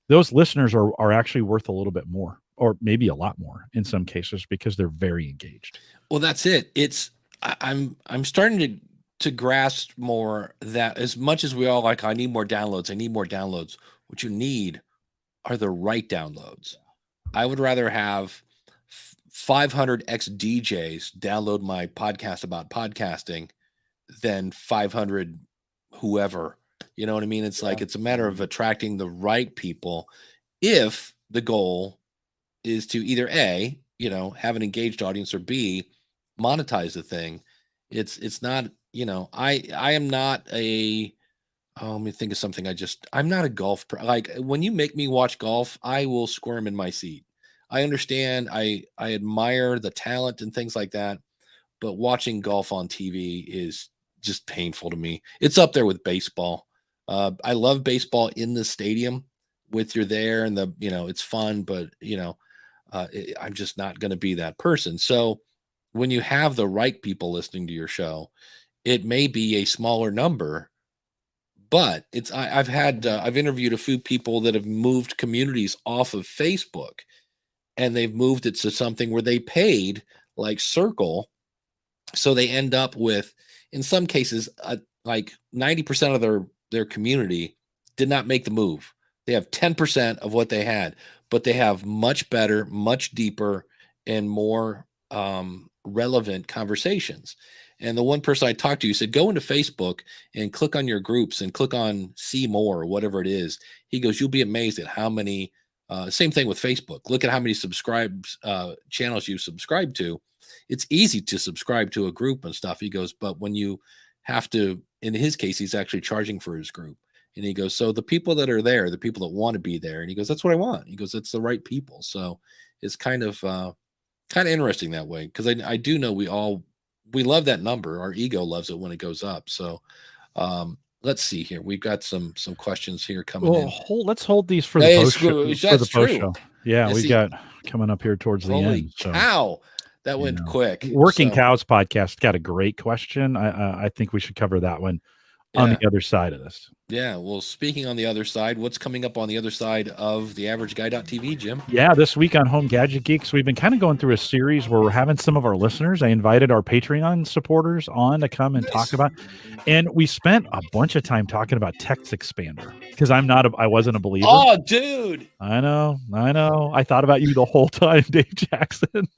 those listeners are actually worth a little bit more, or maybe a lot more in some cases, because they're very engaged. Well, that's it. I'm starting to grasp more that as much as we all like, I need more downloads. What you need are the right downloads. I would rather have 500 ex-DJs download my podcast about podcasting than 500 whoever. You know what I mean? It's like, it's a matter of attracting the right people. If the goal is to either A, have an engaged audience, or B, monetize the thing. It's not, I am not let me think of something. I'm not a golf like when you make me watch golf, I will squirm in my seat. I understand. I admire the talent and things like that, but watching golf on TV is just painful to me. It's up there with baseball. I love baseball in the stadium you're there and it's fun, but I'm just not going to be that person. So when you have the right people listening to your show, it may be a smaller number, but I've interviewed a few people that have moved communities off of Facebook, and they've moved it to something where they paid like Circle. So they end up with, in some cases, like 90% of their community did not make the move. They have 10% of what they had, but they have much better, much deeper, and more relevant conversations. And the one person I talked to, he said, go into Facebook and click on your groups and click on see more or whatever it is. He goes, you'll be amazed at how many, same thing with Facebook. Look at how many channels you subscribe to. It's easy to subscribe to a group and stuff. He goes, but when you have to, in his case, he's actually charging for his group. And he goes, so the people that are there, the people that want to be there. And he goes, that's what I want. He goes, it's the right people. So it's kind of interesting that way. Cause I do know we love that number. Our ego loves it when it goes up. So let's see here. We've got some questions here coming in. Let's hold these for the post show. Yeah, we got coming up here towards the end. So. Cow. That went quick. Working Cows podcast got a great question. I think we should cover that one on the other side of this. Yeah. Well, speaking on the other side, what's coming up on the other side of the AverageGuy.tv, Jim? Yeah, this week on Home Gadget Geeks, we've been kind of going through a series where we're having some of our listeners. I invited our Patreon supporters on to come and talk about, and we spent a bunch of time talking about Text Expander because I wasn't a believer. Oh, dude. I know. I thought about you the whole time, Dave Jackson.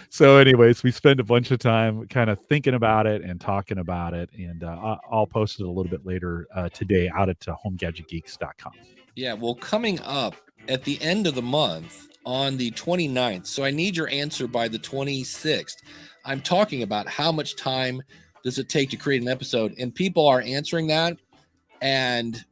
So, anyways, we spend a bunch of time kind of thinking about it and talking about it, and I'll post it a little bit later today out at homegadgetgeeks.com. Yeah, well, coming up at the end of the month on the 29th, so I need your answer by the 26th. I'm talking about how much time does it take to create an episode, and people are answering that, and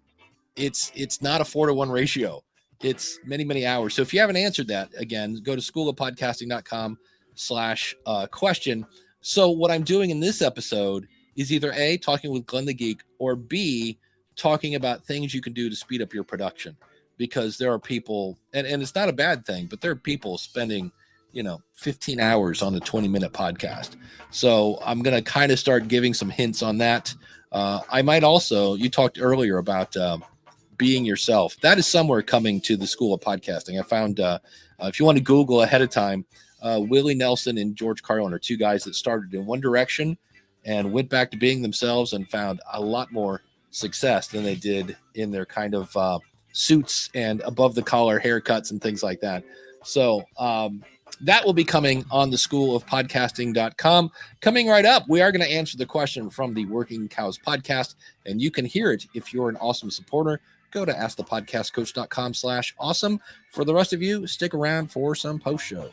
it's not a 4-to-1 ratio. It's many hours. So if you haven't answered that, again, go to schoolofpodcasting.com/question. So what I'm doing in this episode is either A, talking with Glenn the Geek, or B, talking about things you can do to speed up your production, because there are people, and it's not a bad thing, but there are people spending 15 hours on a 20-minute podcast. So I'm going to kind of start giving some hints on that. I might also, you talked earlier about being yourself. That is somewhere coming to the School of Podcasting. I found, if you want to Google ahead of time, Willie Nelson and George Carlin are two guys that started in one direction and went back to being themselves and found a lot more success than they did in their kind of suits and above the collar haircuts and things like that. So that will be coming on the schoolofpodcasting.com. Coming right up, we are going to answer the question from the Working Cows podcast, and you can hear it if you're an awesome supporter. Go to askthepodcastcoach.com/awesome. For the rest of you, stick around for some post show.